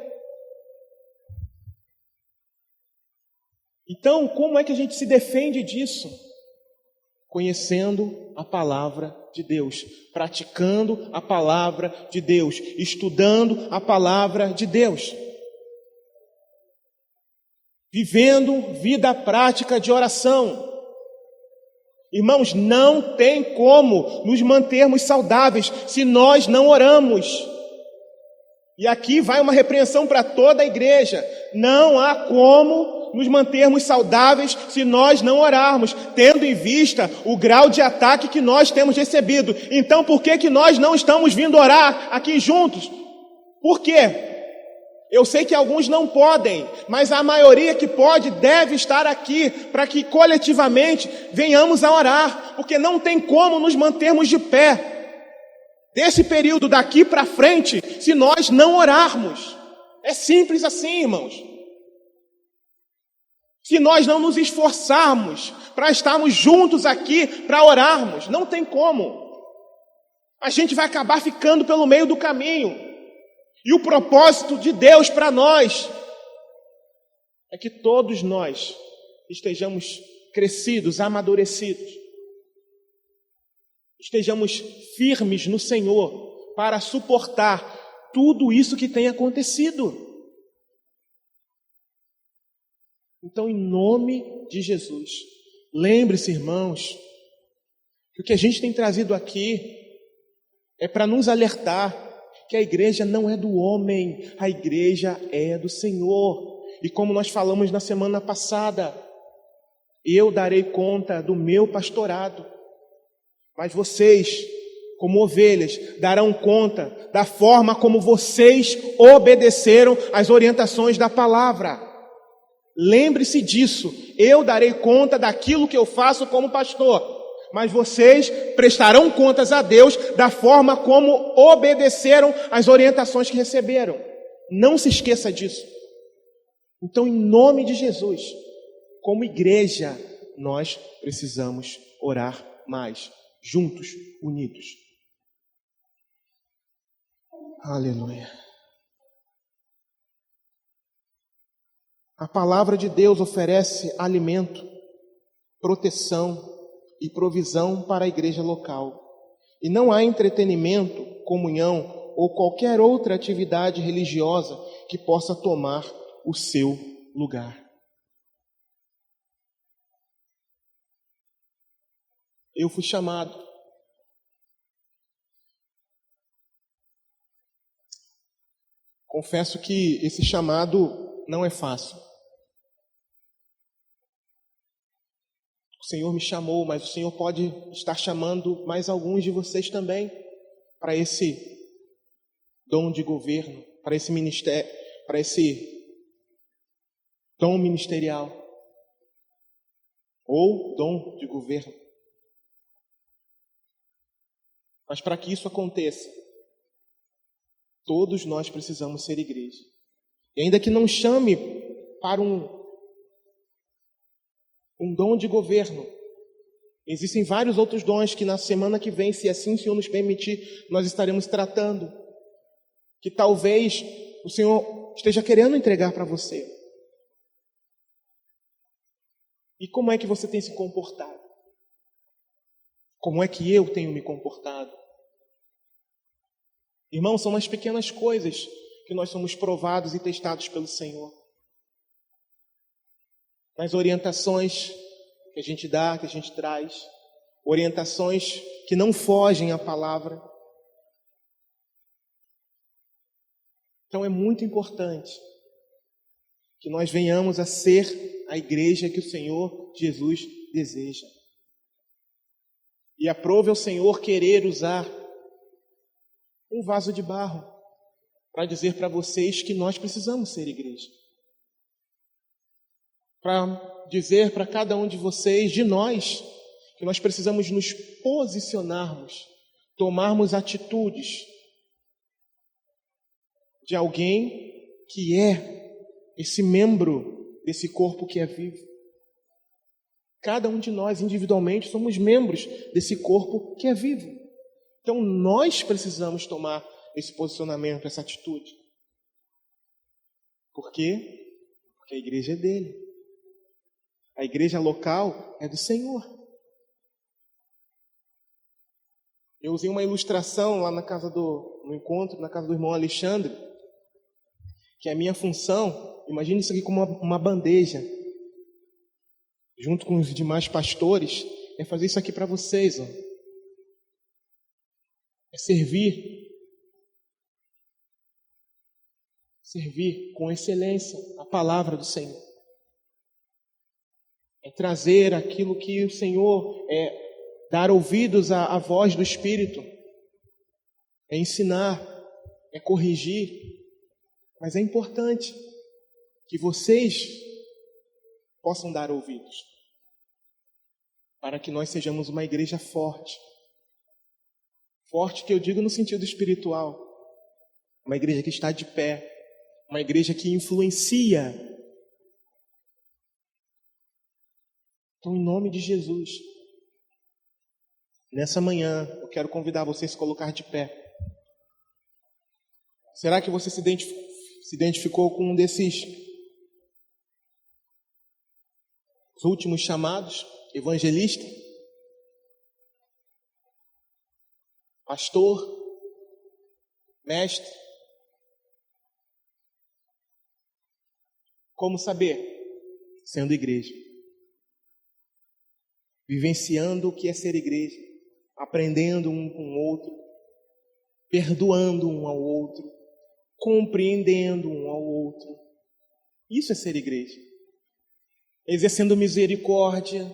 Então, como é que a gente se defende disso? Conhecendo a palavra de Deus, praticando a palavra de Deus, estudando a palavra de Deus, vivendo vida prática de oração. Irmãos, não tem como nos mantermos saudáveis se nós não oramos. E aqui vai uma repreensão para toda a igreja. Não há como nos mantermos saudáveis se nós não orarmos, tendo em vista o grau de ataque que nós temos recebido. Então, por que nós não estamos vindo orar aqui juntos? Por quê? Eu sei que alguns não podem, mas a maioria que pode deve estar aqui para que coletivamente venhamos a orar, porque não tem como nos mantermos de pé desse período daqui para frente se nós não orarmos. É simples assim, irmãos. Se nós não nos esforçarmos para estarmos juntos aqui, para orarmos, não tem como. A gente vai acabar ficando pelo meio do caminho. E o propósito de Deus para nós é que todos nós estejamos crescidos, amadurecidos. Estejamos firmes no Senhor para suportar tudo isso que tem acontecido. Então, em nome de Jesus, lembre-se, irmãos, que o que a gente tem trazido aqui é para nos alertar que a igreja não é do homem, a igreja é do Senhor. E como nós falamos na semana passada, eu darei conta do meu pastorado, mas vocês, como ovelhas, darão conta da forma como vocês obedeceram às orientações da palavra. Lembre-se disso, eu darei conta daquilo que eu faço como pastor, mas vocês prestarão contas a Deus da forma como obedeceram às orientações que receberam. Não se esqueça disso. Então, em nome de Jesus, como igreja, nós precisamos orar mais, juntos, unidos. Aleluia. A palavra de Deus oferece alimento, proteção e provisão para a igreja local. E não há entretenimento, comunhão ou qualquer outra atividade religiosa que possa tomar o seu lugar. Eu fui chamado. Confesso que esse chamado não é fácil. O Senhor me chamou, mas o Senhor pode estar chamando mais alguns de vocês também para esse dom de governo, para esse ministério, para esse dom ministerial ou dom de governo. Mas para que isso aconteça, todos nós precisamos ser igreja. E ainda que não chame para um dom de governo, existem vários outros dons que na semana que vem, se assim o Senhor nos permitir, nós estaremos tratando, que talvez o Senhor esteja querendo entregar para você. E como é que você tem se comportado? Como é que eu tenho me comportado? Irmãos, são nas pequenas coisas que nós somos provados e testados pelo Senhor. Nas orientações que a gente dá, que a gente traz, orientações que não fogem à palavra. Então é muito importante que nós venhamos a ser a igreja que o Senhor Jesus deseja. E aprove ao Senhor querer usar um vaso de barro para dizer para vocês que nós precisamos ser igreja. Para dizer para cada um de vocês, de nós, que nós precisamos nos posicionarmos, tomarmos atitudes de alguém que é esse membro desse corpo que é vivo. Cada um de nós, individualmente, somos membros desse corpo que é vivo. Então, nós precisamos tomar esse posicionamento, essa atitude. Por quê? Porque a igreja é dele. A igreja local é do Senhor. Eu usei uma ilustração lá no encontro, na casa do irmão Alexandre, que a minha função, imagine isso aqui como uma bandeja, junto com os demais pastores, é fazer isso aqui para vocês, ó. É servir com excelência a palavra do Senhor. É trazer aquilo que o Senhor dar ouvidos à voz do Espírito, é ensinar, é corrigir, mas é importante que vocês possam dar ouvidos, para que nós sejamos uma igreja forte. Forte que eu digo no sentido espiritual, uma igreja que está de pé, uma igreja que influencia. Então, em nome de Jesus, nessa manhã, eu quero convidar você a se colocar de pé. Será que você se identificou com um desses últimos chamados? Evangelista? Pastor? Mestre? Como saber? Sendo igreja. Vivenciando o que é ser igreja. Aprendendo um com o outro. Perdoando um ao outro. Compreendendo um ao outro. Isso é ser igreja. Exercendo misericórdia,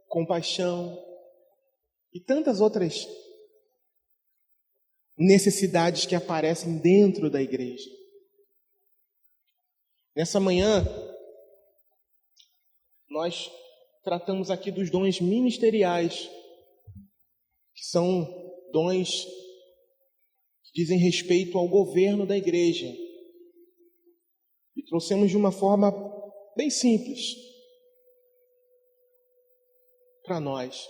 compaixão e tantas outras necessidades que aparecem dentro da igreja. Nessa manhã, nós tratamos aqui dos dons ministeriais, que são dons que dizem respeito ao governo da igreja. E trouxemos de uma forma bem simples para nós.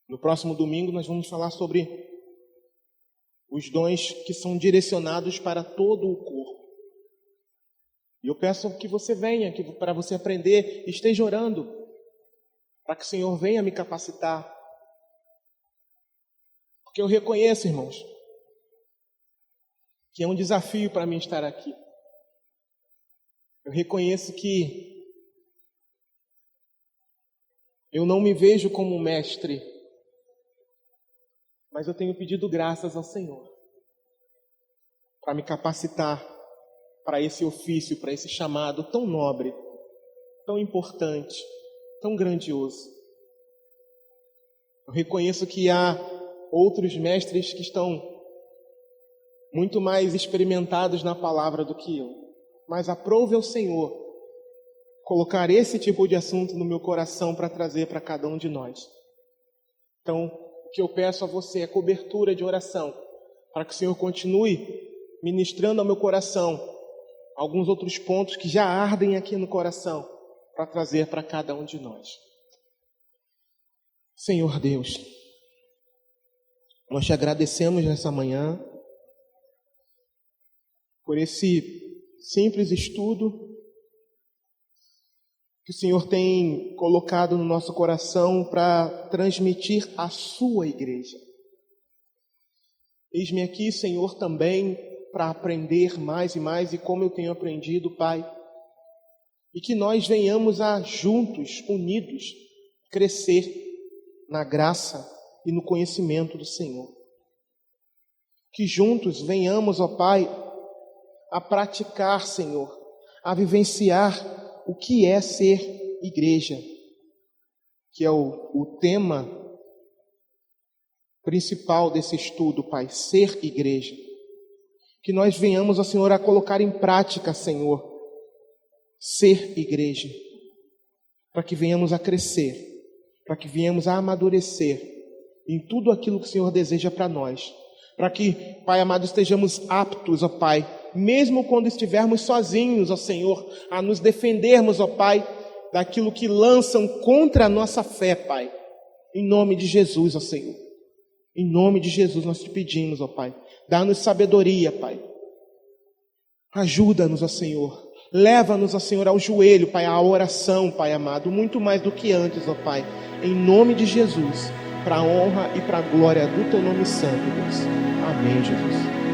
No próximo domingo nós vamos falar sobre os dons que são direcionados para todo o corpo. E eu peço que você venha, que para você aprender, esteja orando, para que o Senhor venha me capacitar. Porque eu reconheço, irmãos, que é um desafio para mim estar aqui. Eu reconheço que eu não me vejo como mestre, mas eu tenho pedido graças ao Senhor para me capacitar para esse ofício, para esse chamado tão nobre, tão importante, tão grandioso. Eu reconheço que há outros mestres que estão muito mais experimentados na palavra do que eu, mas aprove ao Senhor colocar esse tipo de assunto no meu coração para trazer para cada um de nós. Então, o que eu peço a você é cobertura de oração, para que o Senhor continue ministrando ao meu coração alguns outros pontos que já ardem aqui no coração, para trazer para cada um de nós. Senhor Deus, nós te agradecemos nessa manhã por esse simples estudo que o Senhor tem colocado no nosso coração para transmitir à sua igreja. Eis-me aqui, Senhor, também para aprender mais e mais, e como eu tenho aprendido, Pai, e que nós venhamos a juntos, unidos, crescer na graça e no conhecimento do Senhor. Que juntos venhamos, ó Pai, a praticar, Senhor, a vivenciar o que é ser igreja, que é o tema principal desse estudo, Pai, ser igreja. Que nós venhamos, ó Senhor, a colocar em prática, Senhor, ser igreja, para que venhamos a crescer, para que venhamos a amadurecer em tudo aquilo que o Senhor deseja para nós, para que, Pai amado, estejamos aptos, ó Pai, mesmo quando estivermos sozinhos, ó Senhor, a nos defendermos, ó Pai, daquilo que lançam contra a nossa fé, Pai, em nome de Jesus, ó Senhor. Em nome de Jesus nós te pedimos, ó Pai, dá-nos sabedoria, Pai. Ajuda-nos, ó Senhor. Leva-nos, ó Senhor, ao joelho, Pai, à oração, Pai amado, muito mais do que antes, ó Pai. Em nome de Jesus, para a honra e para a glória do Teu nome santo, Deus. Amém, Jesus.